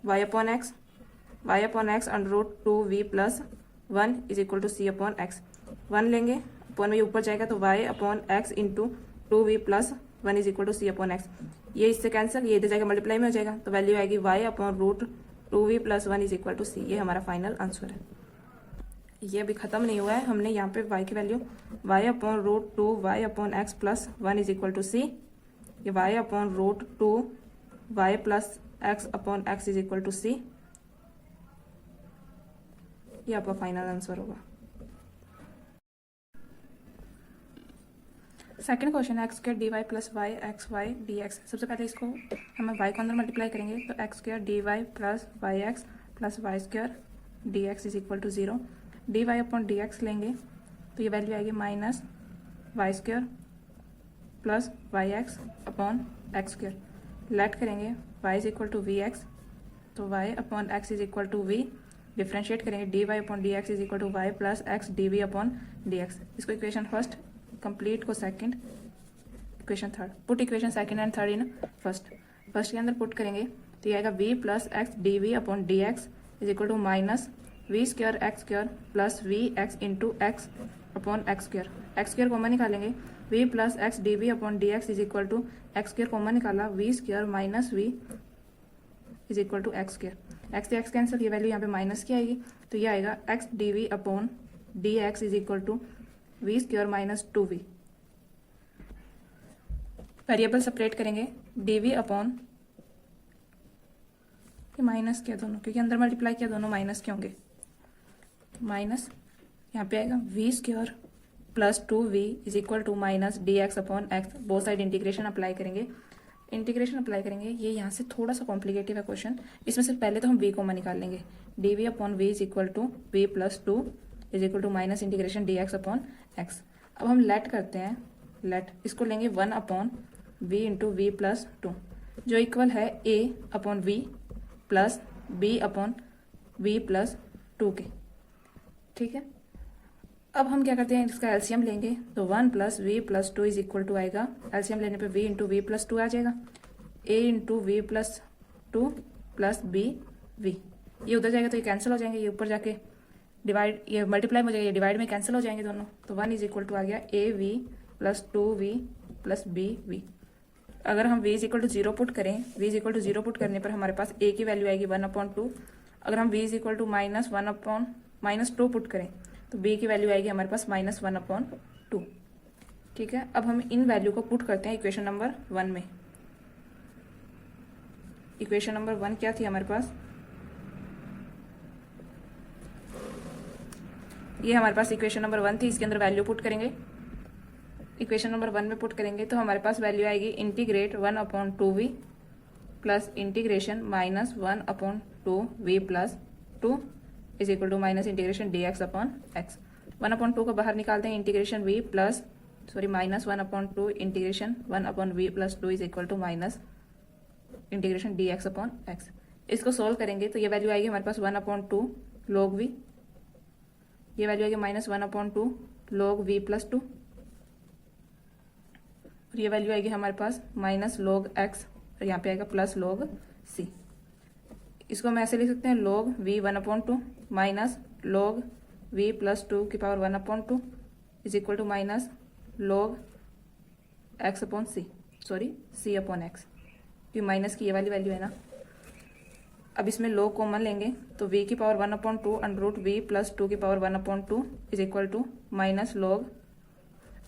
y upon x under root 2v plus 1 is equal to c upon x. 1 लेंगे अपॉन में ऊपर जाएगा तो y upon x into 2v plus 1 is equal to c upon x, ये इससे कैंसिल, ये इधर जाएगा मल्टीप्लाई में हो जाएगा तो वैल्यू आएगी y upon root 2v plus 1 is equal to c। ये हमारा फाइनल आंसर है। ये अभी खत्म नहीं हुआ है, हमने यहाँ पे y की value y upon root 2 y upon x plus 1 is equal to c, ये y upon root 2 y plus x upon x is equal to c, ये आपका फाइनल आंसर होगा। सेकंड क्वेश्चन है x square d y plus y x y d x. सबसे पहले इसको हम Y को अंदर मल्टीप्लाई करेंगे तो x square d y plus y x plus y square d x is equal to 0। D y upon d x लेंगे तो ये वैल्यू आएगी minus y square plus y x upon x square. Let करेंगे y is equal to v x तो y upon x is equal to v. Differentiate करेंगे d y upon d x is equal to y plus x d v upon d x. इसको equation first, complete को second, equation third. Put equation second and third in first. First के अंदर put करेंगे तो ये आएगा v plus x d v upon d x is equal to minus v square x square plus v x into x upon x square. X square common निकालेंगे v plus x d v upon d x is equal to x square common निकाला we square minus v is equal to x square. X से x cancel, ये value यहाँ पे minus की आएगी तो ये आएगा x d v upon d x is equal to v square minus 2v। Variable separate करेंगे डी वी अपॉन माइनस किया दोनों, क्योंकि अंदर मल्टीप्लाई किया दोनों माइनस के होंगे। माइनस यहाँ पे आएगा v square plus 2v is equal to minus d x upon x. Both side integration apply करेंगे। इंटीग्रेशन अप्लाई करेंगे, ये यहाँ से थोड़ा सा कॉम्प्लिकेटिव है क्वेश्चन। इसमें से पहले तो हम v कॉमन निकाल लेंगे। D v upon v is equal to v plus 2 is equal to minus integration d x upon x. अब हम लेट करते हैं, लेट इसको लेंगे 1 upon v into v plus 2 जो इक्वल है a upon v plus b upon v plus 2 के। ठीक है, अब हम क्या करते हैं, इसका एलसीएम लेंगे तो 1 plus v plus 2 is equal to आएगा, एलसीएम लेने पे v इंटू वी प्लस 2 आ जाएगा, a into v plus 2 plus b v। ये उधर जाएगा तो ये कैंसिल हो जाएंगे, ये ऊपर जाके डिवाइड, ये मल्टीप्लाई हो जाएगा, ये डिवाइड में कैंसिल हो जाएंगे दोनों। तो 1 इज इक्वल टू आ गया a v plus 2v plus b v. अगर हम v is equal to 0 put करें, v is equal to 0 put करने पर हमारे पास a की वैल्यू आएगी 1/2। अगर हम v is equal to -1/-2 put करें तो b की वैल्यू आएगी हमारे पास -1/2। ठीक है, अब हम इन वैल्यू को पुट करते हैं इक्वेशन नंबर 1 में। इक्वेशन नंबर 1 क्या थी हमारे पास, ये हमारे पास इक्वेशन नंबर 1 थी। इसके अंदर वैल्यू पुट करेंगे, इक्वेशन नंबर 1 में पुट करेंगे तो हमारे पास वैल्यू आएगी integrate 1/2v plus integration -1/2v plus 2 is equal to minus integration d x upon x. 1/2 को बाहर निकालते हैं, integration v plus -1/2 integration 1/v plus 2 is equal to minus integration d x upon x. इसको solve करेंगे तो ये value आएगी हमारे पास 1/2 log v, ये वैल्यू आएगी -1/2 log v प्लस 2, और ये वैल्यू आएगी हमारे पास माइनस log x, और यहाँ पे आएगा प्लस log c। इसको हम ऐसे लिख सकते हैं log v 1/2 minus log v plus 2 की power 1/2 is equal to minus log x upon c, c upon x, क्योंकि माइनस की ये वाली वैल्यू है ना। अब इसमें log कॉमन लेंगे तो v की power 1/2 under root v plus 2 की power 1/2 is equal to minus log,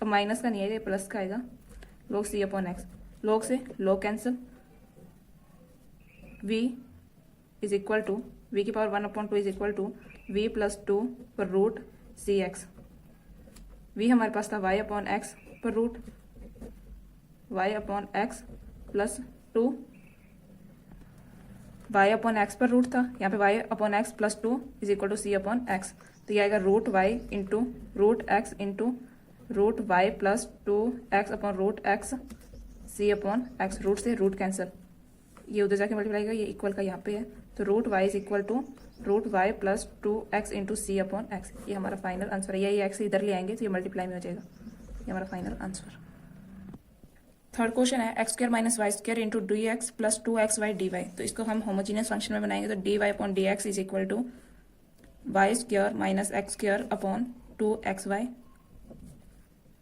अब माइनस का नहीं आएगा, प्लस का आएगा, log c upon x। log से log cancel, v is equal to v की power 1/2 is equal to v plus 2 पर रूट सी एक्स। v हमारे पास था y अपॉन एक्स पर root y upon x plus 2, y upon x पर root था, यहाँ पे y upon x plus 2 is equal to c upon x. तो ये आएगा root y into root x into root y plus 2x upon root x c upon x. Root से root cancel, ये उधर जाके मल्टीप्लाई करेगा, ये इक्वल का यहाँ पे है, तो root y is equal to root y plus 2x into c upon x. ये हमारा फाइनल आंसर है। ये एक्स इधर ले आएंगे तो ये मल्टीप्लाई में हो जाएगा, ये हमारा फाइनल आंसर। थर्ड क्वेश्चन है x square minus y square into d x plus 2xy dy। तो इसको हम होमोजीनियस फंक्शन में बनाएंगे तो dy upon d x is equal to y square minus x square upon 2xy।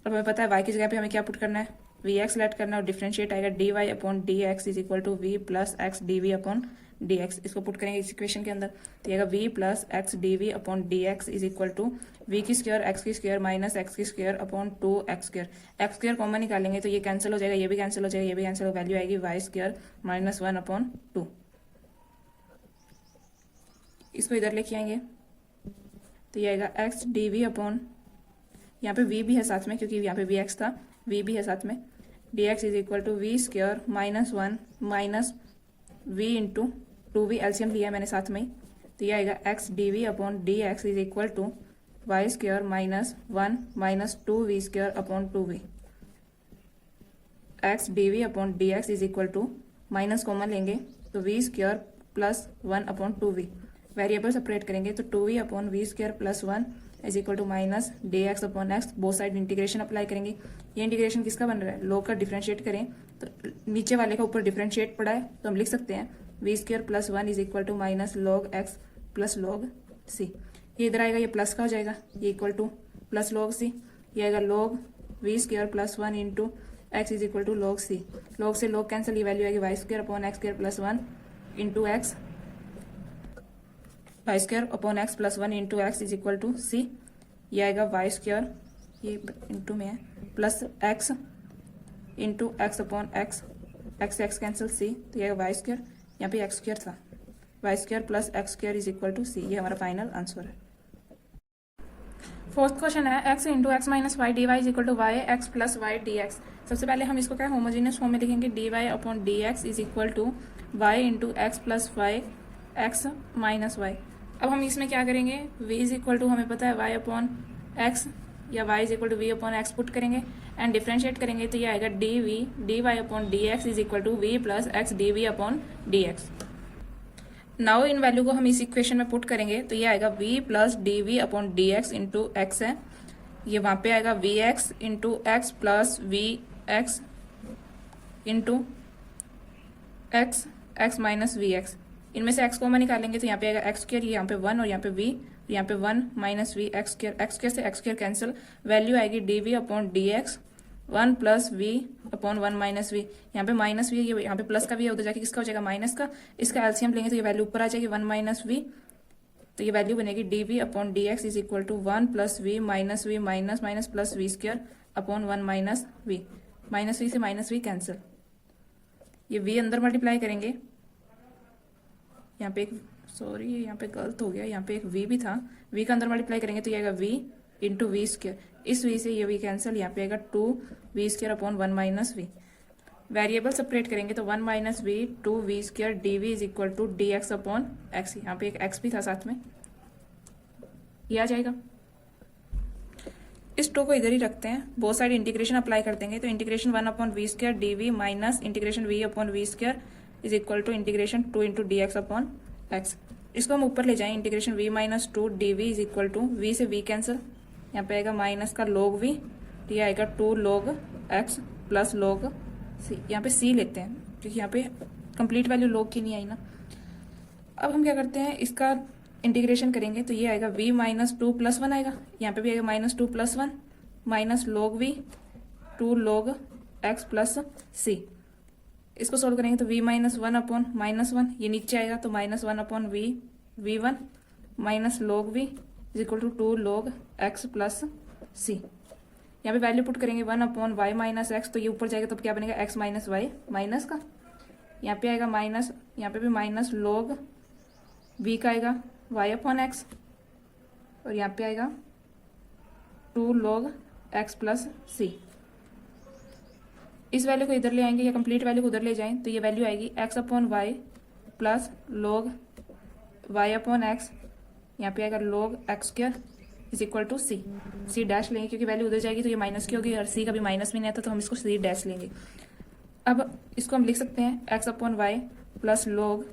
अब हमें पता है y की जगह पे हमें क्या पुट करना है, वी एक्स लेट करना है, और डिफरेंशिएट आएगा d y upon d x is equal to v plus x d v upon d x. इसको पुट करेंगे इस इक्वेशन के अंदर तो आएगा v plus x d v upon d x is equal to v की square x की square minus x की square upon 2x square. X square common निकालेंगे तो ये कैंसिल हो जाएगा, ये भी कैंसिल हो जाएगा, ये भी कैंसिल हो, वैल्यू आएगी वाई स्क्वायर माइनस 1/2। इसको इधर लेके आएंगे तो ये आएगा एक्स डी वी अपॉन, यहाँ पे v भी है साथ में क्योंकि यहाँ पे वी एक्स था, वी भी है साथ में, d x is equal to v square minus 1 minus v into 2v, LCM लिया है मैंने साथ में ही, तो ये आएगा x d v upon d x is equal to y square minus 1 minus 2v square upon 2v, x d v upon d x is equal to minus common लेंगे तो v square plus 1 upon 2v, variable separate करेंगे तो 2v upon v square plus 1 is equal to minus d x upon x, both side integration apply करेंगे। ये integration किसका बन रहा है, लॉग का डिफरेंशिएट करें तो नीचे वाले का ऊपर डिफरेंशिएट पड़ा है तो हम लिख सकते हैं v square plus 1 is equal to minus log x plus log c. ये इधर आएगा, ये प्लस का हो जाएगा, ये equal to plus log c, ये आएगा log v square plus 1 into x is equal to log c, लॉग से लॉग कैंसिल, ये वैल्यू आएगी y square upon x square plus 1 into x, y square upon x plus 1 into x is equal to c, ये आएगा y square, ये into में है, plus x into x upon x, x x cancel c, तो ये आएगा y square, यहाँ पे एक्स स्क्र था, y square plus x square is equal to c, ये हमारा फाइनल आंसर है। फोर्थ क्वेश्चन है x into x minus y d y is equal to y x plus y d x. सबसे पहले हम इसको क्या होमोजीनियस फॉर्म में लिखेंगे, d y upon d x is equal to y into x plus y x minus y. अब हम इसमें क्या करेंगे, v इज इक्वल टू हमें पता है y अपॉन एक्स या y is equal to v upon x put करेंगे एंड डिफ्रेंशिएट करेंगे तो ये आएगा d v d y upon d x is equal to v plus x d v upon d x. Now इन value को हम इस इक्वेशन में पुट करेंगे तो ये आएगा v plus d v upon d x into x है, ये वहाँ पे आएगा v x into x plus v x into x x minus v x. इनमें से x कॉमन निकालेंगे तो यहाँ पे आएगा एक्स स्क्र, यहाँ पे 1 और यहाँ पे v, यहाँ पे 1 माइनस वी एक्स स्क्र से एक्स स्क्र कैंसिल, वैल्यू आएगी d v upon d x 1 plus v upon 1 minus v, यहाँ पे माइनस वी, ये यहाँ पे प्लस का भी है, उधर जाके किसका हो जाएगा माइनस का, इसका एलसीएम लेंगे तो ये वैल्यू ऊपर आ जाएगी 1 माइनस वी, तो ये वैल्यू बनेगी d v upon d x is equal to 1 plus v minus minus plus v square upon 1 minus v से माइनस वी कैंसिल, ये v अंदर मल्टीप्लाई करेंगे, यहाँ पे एक सॉरी यहाँ पे गलत हो गया, यहाँ पे एक v भी था, v का अंदर मल्टीप्लाई करेंगे तो ये आएगा v इंटू वी स्क्र, इस v से ये v कैंसिल, यहाँ पे आएगा 2v square upon 1 minus v. Variable separate करेंगे तो 1 minus v 2v square d v is equal to d x upon x, यहाँ पे एक x भी था साथ में, ये आ जाएगा। इस 2 को इधर ही रखते हैं, बोथ साइड इंटीग्रेशन अप्लाई कर देंगे तो integration 1 upon v square d v minus integration v upon v square is equal to integration 2 into d x upon x. इसको हम ऊपर ले जाएं, integration v minus 2 d v is equal to v से v cancel, यहाँ पे आएगा minus का log v, तो ये आएगा 2 log x plus log c, यहाँ पे c लेते हैं क्योंकि यहाँ पे कंप्लीट वैल्यू log की नहीं आई ना। अब हम क्या करते हैं, इसका इंटीग्रेशन करेंगे तो ये आएगा v माइनस 2 प्लस 1 आएगा, यहाँ पे भी आएगा minus 2 plus 1 minus log v 2 log x plus c। इसको सोल्व करेंगे तो v माइनस 1 अपॉन माइनस 1, ये नीचे आएगा तो minus 1 upon v 1 minus log v is equal to 2 log x plus c। यहाँ पे वैल्यू पुट करेंगे 1 अपॉन वाई माइनस एक्स, तो ये ऊपर जाएगा तो क्या बनेगा x माइनस वाई माइनस का, यहाँ पे आएगा माइनस, यहाँ पे भी माइनस log v का आएगा y अपॉन एक्स और यहाँ पे आएगा 2 log x प्लस c। इस वैल्यू को इधर ले आएंगे या कंप्लीट वैल्यू को उधर ले जाएं तो ये वैल्यू आएगी x upon y plus log y upon x, यहाँ पे आएगा log x square is equal to c dash लेंगे क्योंकि वैल्यू उधर जाएगी तो ये माइनस की होगी और c का भी माइनस में नहीं आता तो हम इसको c डैश लेंगे। अब इसको हम लिख सकते हैं x upon y plus log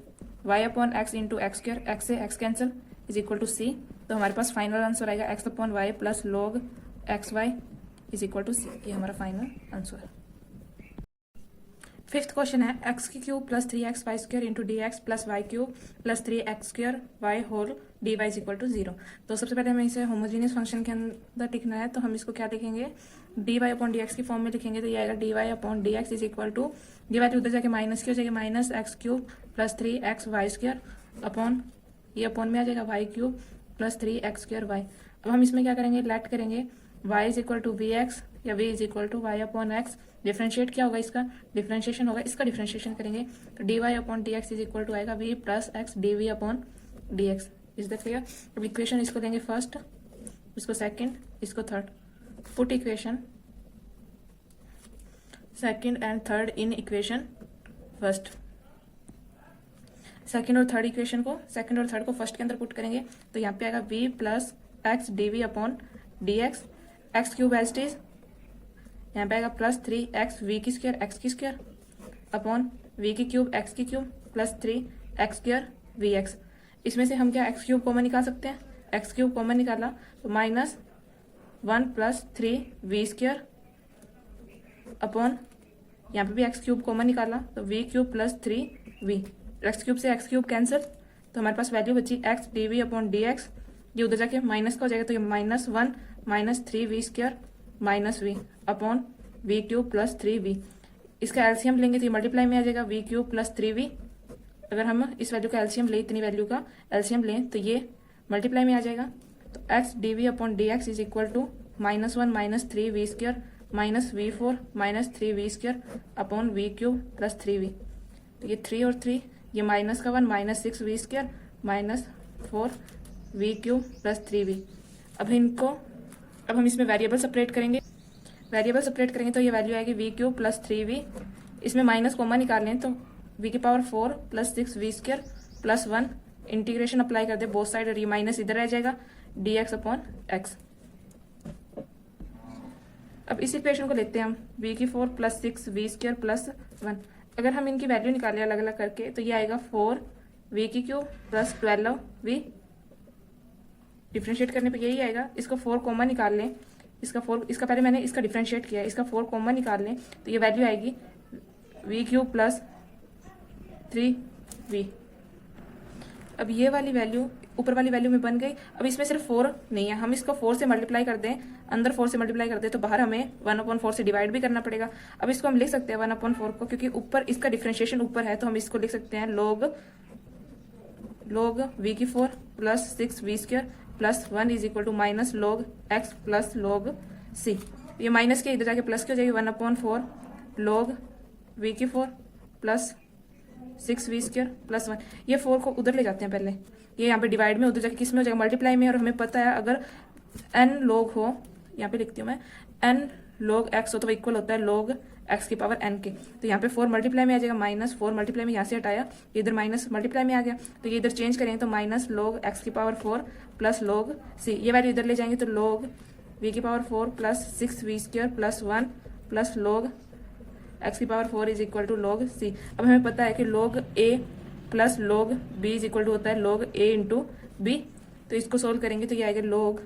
y upon x into x square, x से x cancel is equal to c, तो हमारे पास फाइनल आंसर आएगा x upon y plus log x y is equal to c, ये हमारा final answer है। Fifth question है x की cube plus 3x y square into d x plus y cube plus 3x square y whole d y is equal to 0। तो सबसे पहले हमें इसे होमोजीनियस फंक्शन के अंदर लिखना है, तो हम इसको क्या लिखेंगे, d y upon d x की फॉर्म में लिखेंगे तो ये आएगा d y upon d x is equal to, d y उधर जाके माइनस की हो जाएगी minus x cube plus 3x y square upon, ये अपॉन में आ जाएगा y cube plus 3x square y. अब हम इसमें क्या करेंगे, लेट करेंगे y is equal to v x या v is equal to y upon x, differentiate क्या होगा इसका, डिफ्रेंशिएशन होगा, इसका डिफ्रेंशिएशन करेंगे तो d y upon d x is equal to आएगा v plus x d v upon d x. Is the clear. अब इक्वेशन इसको देंगे फर्स्ट, इसको सेकंड, इसको third, put equation second and third in equation first. Second और third equation को, second और third को फर्स्ट के अंदर पुट करेंगे तो यहाँ पे आएगा v plus x d v upon d x, x cube as it is, यहाँ पे आएगा प्लस 3x v की स्क्वायर एक्स की स्क्वायर अपॉन v की क्यूब एक्स की cube plus 3x square v x. इसमें से हम क्या एक्स क्यूब कॉमन निकाल सकते हैं, एक्स क्यूब कॉमन निकाला तो -1 प्लस 3v स्क्वायर अपॉन यहाँ पे भी एक्स क्यूब कॉमन निकाला तो v cube plus 3v, x cube से एक्स क्यूब कैंसिल तो हमारे पास वैल्यू बची x d v upon d x, ये उधर जाके माइनस का हो जाएगा तो ये -1 minus 3v square minus v upon v cube plus 3v। इसका एलसीएम लेंगे तो ये मल्टीप्लाई में आ जाएगा v क्यूब प्लस 3v। अगर हम इस वैल्यू का एलसीएम लें, इतनी वैल्यू का एलसीएम लें तो ये मल्टीप्लाई में आ जाएगा तो x d v upon d x is equal to -1 minus 3v square minus v4 minus 3v square upon v cube plus 3v। तो ये 3 और 3, ये माइनस का 1 minus 6v square minus 4v cube plus 3v। अब हम इसमें variable separate करेंगे, variable separate करेंगे तो ये वैल्यू आएगी v क्यूब प्लस 3v, इसमें माइनस कॉमन निकाल लें तो v की power 4 plus 6v square plus 1, integration apply कर दे बोथ साइड और ये माइनस इधर रह जाएगा dx अपॉन x। अब इस इक्वेशन को लेते हैं हम v की 4 प्लस 6v स्क्वायर प्लस 1। अगर हम इनकी वैल्यू निकालें अलग अलग करके तो ये आएगा 4v की क्यूब प्लस 12v, डिफ्रेंशिएट करने पे यही आएगा। इसको 4 कॉमन निकाल लें, इसका पहले मैंने इसका डिफ्रेंशिएट किया, इसका 4 कॉमन निकाल लें तो ये वैल्यू आएगी v क्यूब प्लस 3v। अब ये वाली वैल्यू ऊपर वाली वैल्यू में बन गई। अब इसमें सिर्फ 4 नहीं है, हम इसको 4 से मल्टीप्लाई कर दें, अंदर 4 से मल्टीप्लाई कर दें तो बाहर हमें 1/4 से डिवाइड भी करना पड़ेगा। अब इसको हम लिख सकते हैं 1/4 को, क्योंकि ऊपर इसका डिफ्रेंशिएशन ऊपर है तो हम इसको लिख सकते हैं log v की 4 plus 6v square plus 1 is equal to minus log x plus log c। ये माइनस के इधर जाके प्लस की हो जाएगी 1/4 log v की 4 प्लस 6v स्क्वायर प्लस 1। ये 4 को उधर ले जाते हैं पहले, ये यहाँ पे डिवाइड में, उधर जाके किस में हो जाएगा मल्टीप्लाई में। और हमें पता है अगर n log हो, यहाँ पे लिखती हूँ मैं, n log x हो तो वो इक्वल होता है log x की पावर n के। तो यहाँ पे 4 मल्टीप्लाई में आ जाएगा, माइनस 4 मल्टीप्लाई में यहाँ से हटाया, इधर माइनस मल्टीप्लाई में आ गया तो ये इधर चेंज करेंगे तो माइनस log x की पावर 4 प्लस log c। ये वैल्यू इधर ले जाएंगे तो log v की power 4 plus 6v square plus 1 plus log x की power 4 is equal to log c। अब हमें पता है कि log a plus log b is equal to होता है log a इंटू b। तो इसको सोल्व करेंगे तो ये आएगा log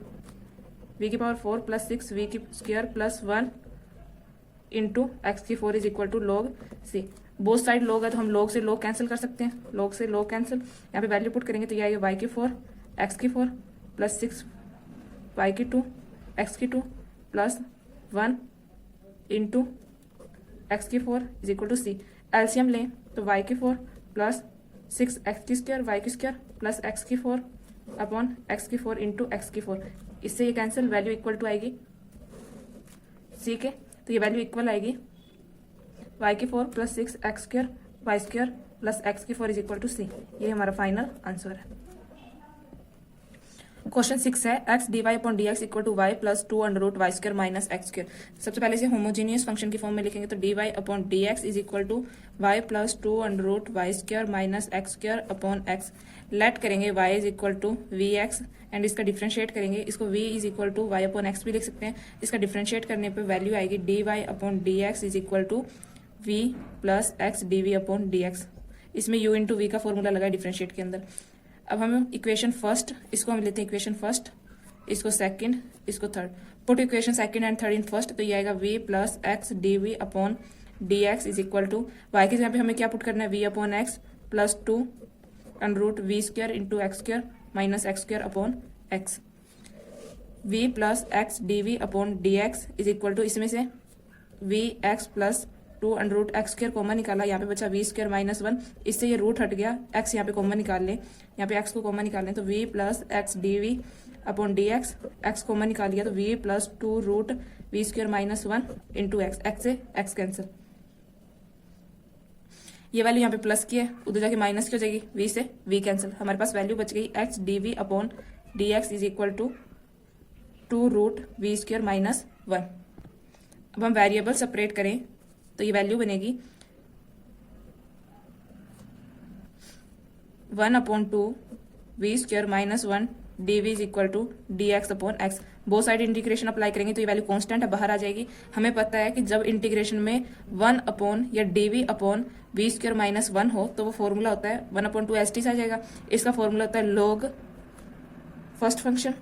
v की पावर 4 प्लस 6v की स्क्वायर प्लस 1 इंटू एक्स की 4 is equal to log c। Both side log है तो हम log से log कैंसिल कर सकते हैं, log से log कैंसिल। यहाँ पे वैल्यू पुट करेंगे तो ये आएगा y की 4 x की 4 प्लस 6 y की 2 x की 2 प्लस 1 इंटू एक्स की 4 is equal to c. LCM लें तो y की 4 प्लस 6x की स्क्वायर y की स्क्वायर प्लस x की 4 अपॉन x की 4 इंटू एक्स की 4। इससे ये कैंसिल, वैल्यू इक्वल टू आएगी c के, तो ये वैल्यू इक्वल आएगी y की 4 plus 6x square y square plus x की 4 इज इक्वल टू c। ये हमारा फाइनल आंसर है। क्वेश्चन 6 है x d y upon d x equal to y plus 2√y square minus x square. सबसे पहले इसे होमोजीनियस फंक्शन की form में लिखेंगे तो d y upon d x is equal to y plus 2√y square minus x square upon x. Let करेंगे y is equal to v x and इसका differentiate करेंगे, इसको v is equal to y upon x भी लिख सकते हैं। इसका differentiate करने पे वैल्यू आएगी d y upon d x is equal to v plus x d v upon d x. इसमें u इंटू वी का फॉर्मूला लगा है डिफ्रेंशिएट के अंदर। अब हम इक्वेशन फर्स्ट, इसको हम लेते हैं इक्वेशन फर्स्ट, इसको सेकंड, इसको third. Put equation second and third in first तो ये आएगा v plus x d v upon d x is equal to y के यहाँ पे हमें क्या पुट करना है v upon x plus 2√v square into x square minus x square upon x. v plus x d v upon d x is equal to, इसमें से v x plus 2√x square common निकाला, यहाँ पे बचा v square minus 1, इससे ये root हट गया, x यहाँ पे कॉमन निकाल लें, यहाँ पे x को कॉमन निकाल लें तो v plus x d v upon d x, x common निकाल लिया तो v plus 2√v square minus 1 into x, x से एक्स कैंसिल। ये वैल्यू यहाँ पे प्लस की है, उधर जाके माइनस की हो जाएगी, v से v कैंसिल। हमारे पास वैल्यू बच गई x d v upon d x is equal to 2√v square minus 1। अब हम वेरिएबल सेपरेट करें तो ये वैल्यू बनेगी 1/2 v square minus 1 d v is equal to d x upon x. Both side integration apply करेंगे तो ये value constant है, बाहर आ जाएगी। हमें पता है कि जब इंटीग्रेशन में 1 अपॉन या d v upon v square minus 1 हो तो वो फॉर्मूला होता है 1/2 एस टी से आ जाएगा। इसका फॉर्मूला होता है log फर्स्ट फंक्शन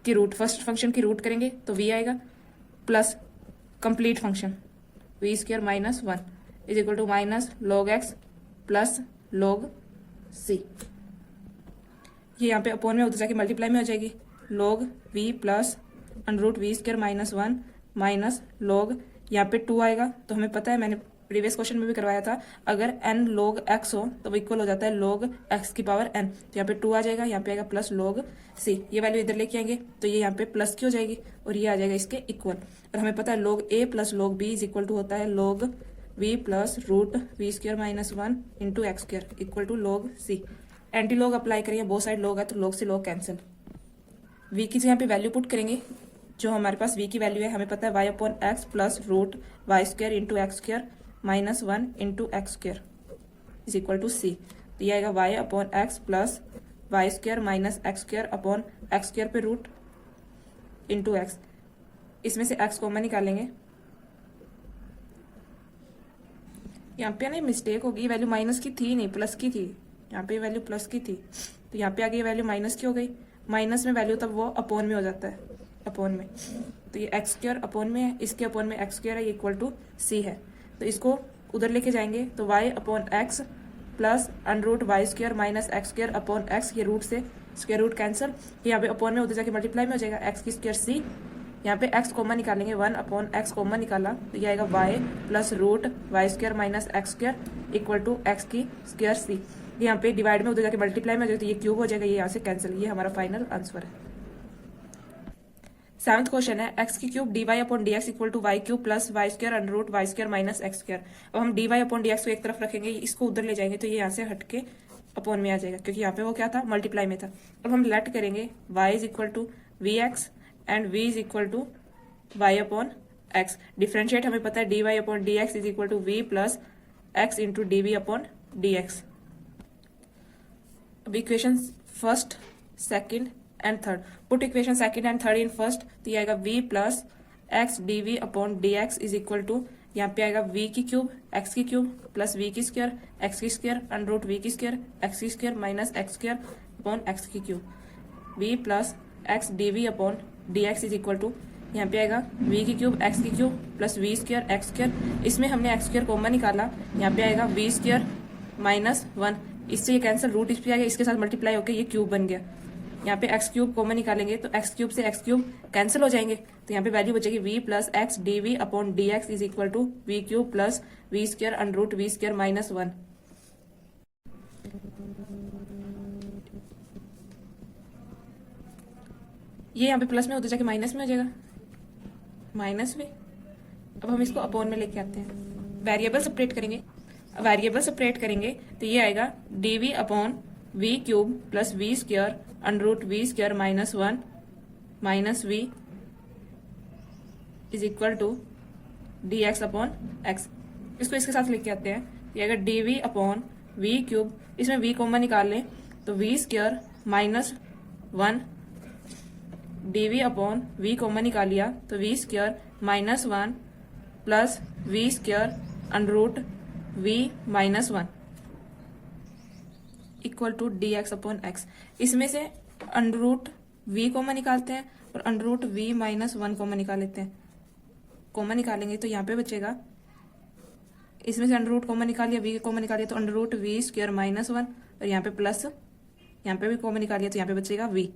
की रूट, फर्स्ट फंक्शन की रूट करेंगे तो वी आएगा, plus complete function v square minus 1 is equal to minus log x plus log c। ये यहाँ पे अपॉन में उधर जाके मल्टीप्लाई में हो जाएगी, log v plus under v square minus 1 minus log, यहाँ पे 2 आएगा। तो हमें पता है, मैंने प्रीवियस क्वेश्चन में भी करवाया था, अगर n log x हो तो वो इक्वल हो जाता है log x की पावर n। तो यहाँ पे 2 आ जाएगा, यहाँ पे आएगा प्लस log c। ये वैल्यू इधर लेके आएंगे तो ये यहाँ पे प्लस की हो जाएगी और ये आ जाएगा इसके इक्वल। और हमें पता है log a plus log b is equal to होता है log v plus root v square minus 1 into x square equal to log c। Anti log apply करेंगे, बोथ साइड log है तो log से log कैंसिल। v की यहाँ पे value put करेंगे, जो हमारे पास v की वैल्यू है, हमें पता है y upon x plus root y square into x square minus 1 into x square is equal to c. तो ये आएगा y upon x plus y square minus x square upon x square पे root into x. इसमें से x common निकालेंगे, यहाँ पे ना मिस्टेक होगी, वैल्यू माइनस की थी नहीं प्लस की थी, यहाँ पे वैल्यू प्लस की थी तो यहाँ पे आगे वैल्यू माइनस की हो गई। माइनस में वैल्यू तब वो अपॉन में हो जाता है, अपॉन में। तो ये एक्स स्क्वायर अपॉन में है, इसके अपॉन में एक्स स्क्वायर है, ये इक्वल टू सी है। तो इसको उधर लेके जाएंगे तो y upon x plus under root y square minus x square upon x, ये रूट से स्क्वायर रूट कैंसिल, यहाँ पे अपॉन में उधर जाके मल्टीप्लाई में हो जाएगा एक्स की स्क्वायर सी। यहाँ पे x कॉमन निकालेंगे, 1 अपॉन एक्स कॉमन निकाला तो ये आएगा y plus root y square minus x square equal to x की स्क्वायर सी। यहाँ पे डिवाइड में उधर जाके मल्टीप्लाई में हो जाएगा तो ये क्यूब हो जाएगा, ये यहाँ से कैंसिल। ये हमारा फाइनल आंसर है। 7th क्वेश्चन है एक्स की cube d y upon d x equal to y cube plus y square under root y square minus x square. अब हम d y upon d x को एक तरफ रखेंगे, इसको उधर ले जाएंगे तो ये यहाँ से हट के अपॉन में आ जाएगा, क्योंकि यहाँ पे वो क्या था, मल्टीप्लाई में था। अब हम लेट करेंगे y is equal to v x and v is equal to y upon x. Differentiate हमें पता है d y upon d x is equal to v plus x into d v upon d x. अब equation first, second and third, put equation second and third in first, तो ये आएगा v plus x d v upon d x is equal to, यहाँ पे आएगा v की cube x की cube plus v की स्क्वायर x की स्क्वायर अंडर रूट v की स्क्वायर x की square minus x square upon x की cube, v plus x d v upon d x is equal to, यहाँ पे आएगा v की क्यूब x की cube plus v square x square, इसमें हमने x स्क्वायर कॉमन निकाला, यहाँ पे आएगा v स्क्वायर माइनस 1, इससे ये कैंसिल, रूट इस पे आ गया, इसके साथ मल्टीप्लाई होकर ये क्यूब बन गया। यहाँ पे एक्स क्यूब कॉमन निकालेंगे तो एक्स क्यूब से एक्स क्यूब कैंसिल हो जाएंगे, तो यहाँ पे वैल्यू बचेगी v plus x d v upon d x is equal to v cube plus v square under root v square minus 1। ये यहाँ पे प्लस में उधर जाके माइनस में हो जाएगा, माइनस में। अब हम इसको अपॉन में लेके आते हैं, वेरिएबल सेपरेट करेंगे। वेरिएबल सेपरेट करेंगे तो ये आएगा d v upon v cube plus v square under root v square minus 1 minus v is equal to d x upon x. इसको इसके साथ लेके आते हैं, ये अगर d v upon v cube, इसमें वी कॉमन निकाल लें तो v square minus 1, d v upon v common निकाल लिया तो v square minus 1 plus v square under root v minus 1 equal to d x upon x. इसमें से under root v common निकालते हैं और under root v minus 1 common निकाल लेते हैं। कॉमन निकालेंगे तो यहाँ पे बचेगा, इसमें से अंडर रूट कॉमन निकाल लिया, वी कॉमन निकाल लिया तो under root v square minus 1 और यहाँ पे प्लस, यहाँ पे भी कॉमन निकाल लिया तो यहाँ पे बचेगा v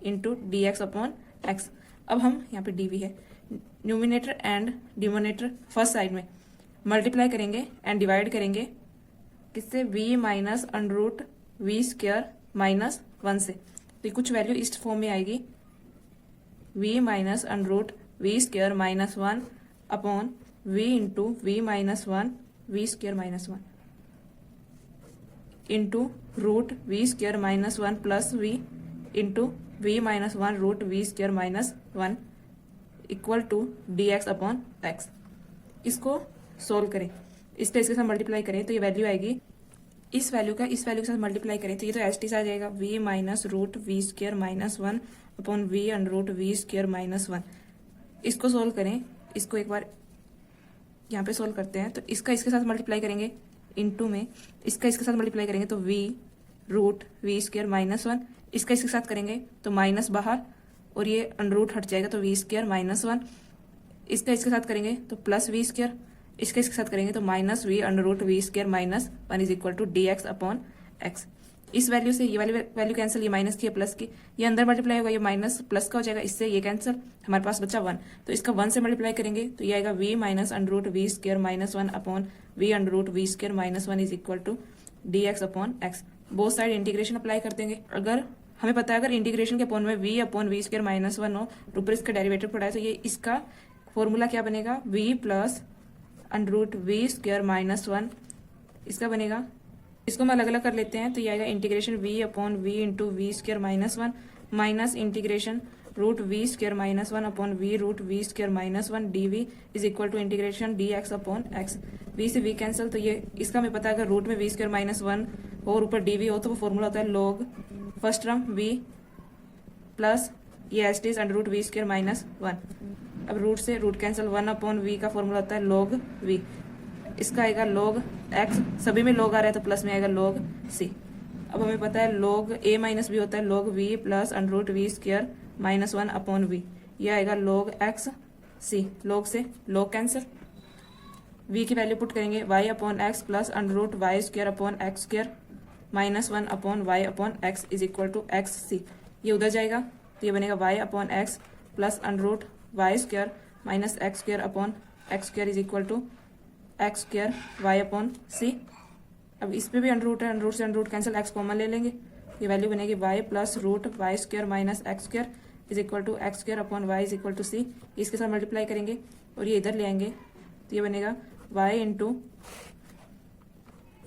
into d x upon x. अब हम यहाँ पे डी वी है, numerator and denominator first side में मल्टीप्लाई करेंगे एंड डिवाइड करेंगे किससे, v minus under root v square minus 1 से, तो कुछ वैल्यू इस फॉर्म में आएगी, v minus under root v square minus 1 upon v into v minus 1 v square minus 1 into root v square minus 1 plus v into v minus 1 root v square minus 1 equal to d x upon x. इसको solve करें, इसके साथ multiply करें तो ये value आएगी, इस value का इस वैल्यू के साथ मल्टीप्लाई करें तो ये तो एच टी से आ जाएगा v minus root v square minus 1 upon v under root v square minus 1। इसको सोल्व करें, इसको एक बार यहाँ पे सोल्व करते हैं तो इसका इसके साथ मल्टीप्लाई करेंगे इनटू में, इसका इसके साथ मल्टीप्लाई करेंगे तो v root v square minus 1, इसका इसके साथ करेंगे तो माइनस बाहर और ये अंडर रूट हट जाएगा तो वी स्क्र माइनस 1, इसका इसके साथ करेंगे तो प्लस वी स्क्र, इसके साथ करेंगे तो minus v under root v square minus 1 is equal to d x upon x. इस वैल्यू से ये वाली वैल्यू कैंसिल, ये माइनस की है प्लस की, ये अंदर मल्टीप्लाई होगा, ये माइनस प्लस का हो जाएगा, इससे ये कैंसिल, हमारे पास बचा 1, तो इसका 1 से मल्टीप्लाई करेंगे तो ये आएगा v minus under root v square minus 1 upon v under root v square minus 1 is equal to d x upon x. Both side integration apply कर देंगे। अगर हमें पता है अगर इंटीग्रेशन के अपॉन में v upon v square minus 1 हो, ऊपर इसका डेरिवेटिव पड़ा है तो ये इसका फॉर्मूला क्या बनेगा, v plus under root v square minus 1 इसका बनेगा। इसको हम अलग अलग कर लेते हैं तो ये आएगा integration v upon v into v square minus 1 minus integration root v square minus 1 upon v root v square minus 1 d v is equal to integration d x upon x. v से v cancel, तो ये इसका हमें पता है अगर root में we square minus 1 हो और ऊपर डी वी हो तो वो फॉर्मूला होता है log first term v plus ये h t under root v square minus 1। अब रूट से रूट कैंसिल, 1 अपॉन वी का फॉर्मूला होता है लॉग v, इसका आएगा log x, सभी में log आ रहा है तो प्लस में आएगा log c। अब हमें पता है log a माइनस b होता है log v plus under root v square minus 1 upon v, यह आएगा log x c। log से log कैंसिल, v की वैल्यू पुट करेंगे y upon x plus under root y square upon x square minus 1 upon y upon x is equal to x c. ये उधर जाएगा तो ये बनेगा y upon x plus under root y square minus x square upon x square is equal to x square y upon c. अब इस पे भी अंडर रूट है, अंडर रूट से under root cancel, x common ले लेंगे, ये value बनेगी y plus root y square minus x square is equal to x square upon y is equal to c. इसके साथ मल्टीप्लाई करेंगे और ये इधर ले आएंगे तो ये बनेगा y into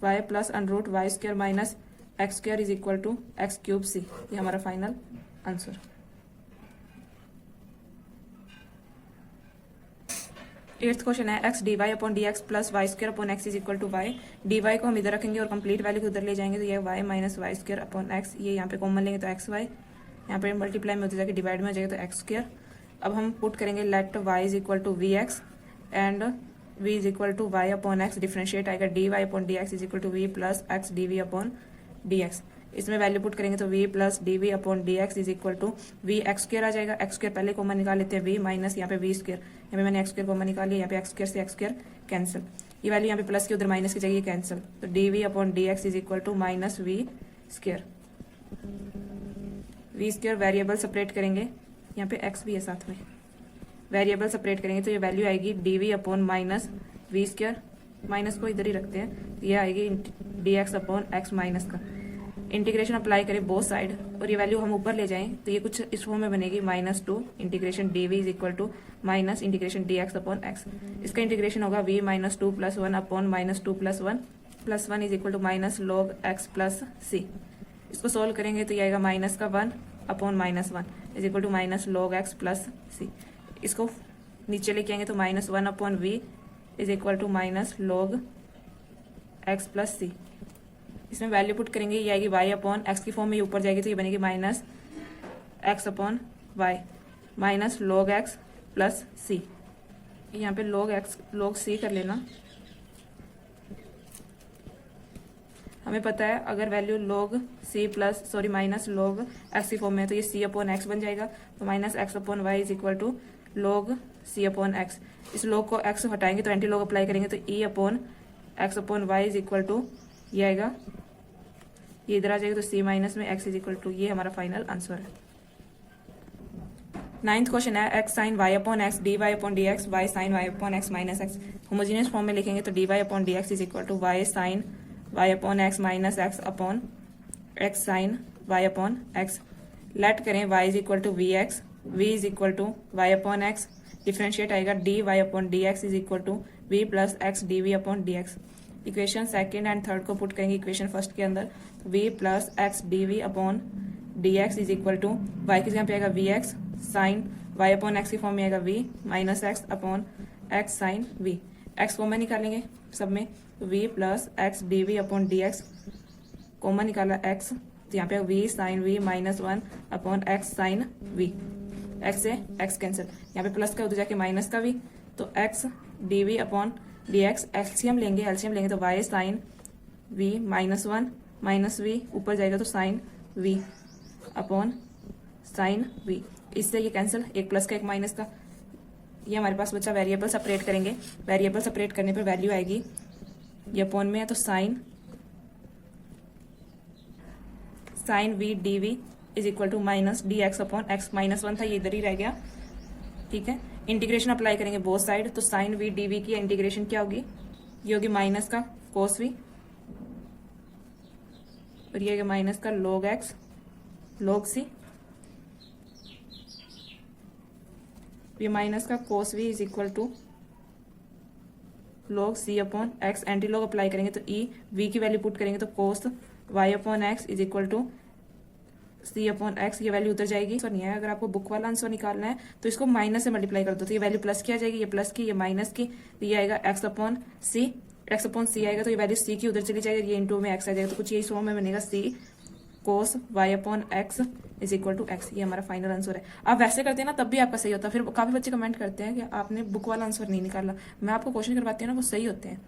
y plus under root y square minus x square is equal to x cube c. ये हमारा फाइनल आंसर। एट्थ क्वेश्चन है x d y upon d x plus y square upon x is equal to y. D y को हम इधर रखेंगे और complete value को उधर ले जाएंगे तो ये y minus y square upon x, ये यहाँ पे कॉमन लेंगे तो एक्स वाई, यहाँ पे मल्टीप्लाई में होते जाके डिवाइड में हो जाएगा तो एक्स स्क्र। अब हम पुट करेंगे let y is equal to v x and v is equal to y upon x, differentiate आएगा d y upon d x is equal to v plus x d v upon d x. इसमें value put करेंगे तो v plus d v upon d x is equal to v x square आ जाएगा। X square पहले common निकाल लेते हैं, v minus यहाँ पे वी स्क्र, यहाँ पे मैंने एक्स स्क्र कॉमन निकाल लिया, यहाँ पे एक्स स्क्र से एक्स स्क्र कैंसिल, ये वैल्यू यहाँ पे प्लस की उधर माइनस की जगह कैंसिल, तो d v upon d x is equal to minus v square. V square variable separate करेंगे, यहाँ पे एक्स भी है साथ में, वेरिएबल सेपरेट करेंगे तो ये वैल्यू आएगी d v upon minus v square, minus को इधर ही रखते हैं, ये आएगी d x upon x minus का। इंटीग्रेशन अप्लाई करें बोथ साइड और ये वैल्यू हम ऊपर ले जाएं तो ये कुछ इस फॉर्म में बनेगी minus two integration d v is equal to minus integration d x upon x. इसका इंटीग्रेशन होगा v minus two plus 1 upon minus two plus 1 is equal to minus log x plus c. इसको solve करेंगे तो ये आएगा minus का 1 upon minus 1 is equal to minus log x plus c. इसको नीचे लेके आएंगे तो minus 1 upon v is equal to minus log x plus c. इसमें वैल्यू पुट करेंगे, ये आएगी y अपॉन एक्स की फॉर्म में, ऊपर जाएगी तो ये बनेगी minus x upon y minus log x plus c. यहाँ पे लॉग एक्स लॉग सी कर लेना। हमें पता है अगर value log c plus sorry minus log x की फॉर्म में है तो ये सी अपॉन एक्स बन जाएगा, तो minus x upon y is equal to log c upon x. इस लॉग को एक्स हटाएंगे तो एंटी लॉग अप्लाई करेंगे तो e upon x upon y is equal to ये आएगा, ये इधर आ जाएगा तो c माइनस में x इज इक्वल टू, ये हमारा फाइनल आंसर है। नाइन्थ क्वेश्चन है x sine y upon x d y upon d x y sine y upon x minus x. Homogeneous form में लिखेंगे तो d y upon d x is equal to y sine y upon x minus x upon x sine y upon x. Let करें y is equal to v x, v is equal to y upon x, differentiate आएगा d y upon d x is equal to v plus x d v upon d x. Equation second and third को put करेंगे equation first के अंदर, v plus x d v upon d x is equal to y की जगह पे आएगा v x sine y upon x की form में आएगा v minus x upon x sine v। X common निकालेंगे सब में, तो v plus x d v upon d x, common निकाला एक्स, तो यहाँ पे v sine v minus 1 upon x sine v, x से एक्स कैंसिल, यहाँ पे प्लस का उधर जाके माइनस का वी, तो x d v upon d x, LCM लेंगे तो y sine v minus 1 minus v, ऊपर जाएगा तो sine v upon sine v, इससे ये कैंसिल, एक प्लस का एक माइनस का, ये हमारे पास बच्चा वेरिएबल सेपरेट करेंगे, वेरिएबल सेपरेट करने पर वैल्यू आएगी, ये अपॉन में है तो sine v d v is equal to minus d x upon x, minus 1 था ये इधर ही रह गया, ठीक है। इंटीग्रेशन अप्लाई करेंगे बोथ साइड, तो साइन वी डी वी की इंटीग्रेशन क्या होगी, ये होगी माइनस का कोस वी, और ये माइनस का log एक्स log सी, ये माइनस का cos v is equal to log c upon x, anti log apply करेंगे तो ई वी की वैल्यू पुट करेंगे तो cos y upon x is equal to c upon x, ये value उतर जाएगी, आंसर नहीं है। अगर आपको बुक वाला आंसर निकालना है तो इसको माइनस से मल्टीप्लाई कर दो, तो ये वैल्यू प्लस की आ जाएगी, ये प्लस की, ये माइनस की, तो ये आएगा एक्स अपॉन सी आएगा, तो ये वैल्यू सी की उधर चली जाएगी, ये इंटू में एक्स आ जाएगा, तो कुछ यही फॉर्म में बनेगा c cos y upon x is equal to x, ये हमारा फाइनल आंसर है। आप वैसे करते हैं ना तब भी आपका सही होता है, फिर काफी बच्चे कमेंट करते हैं कि आपने बुक वाला आंसर नहीं निकाला, मैं आपको क्वेश्चन करवाती हूँ ना वो सही होते हैं।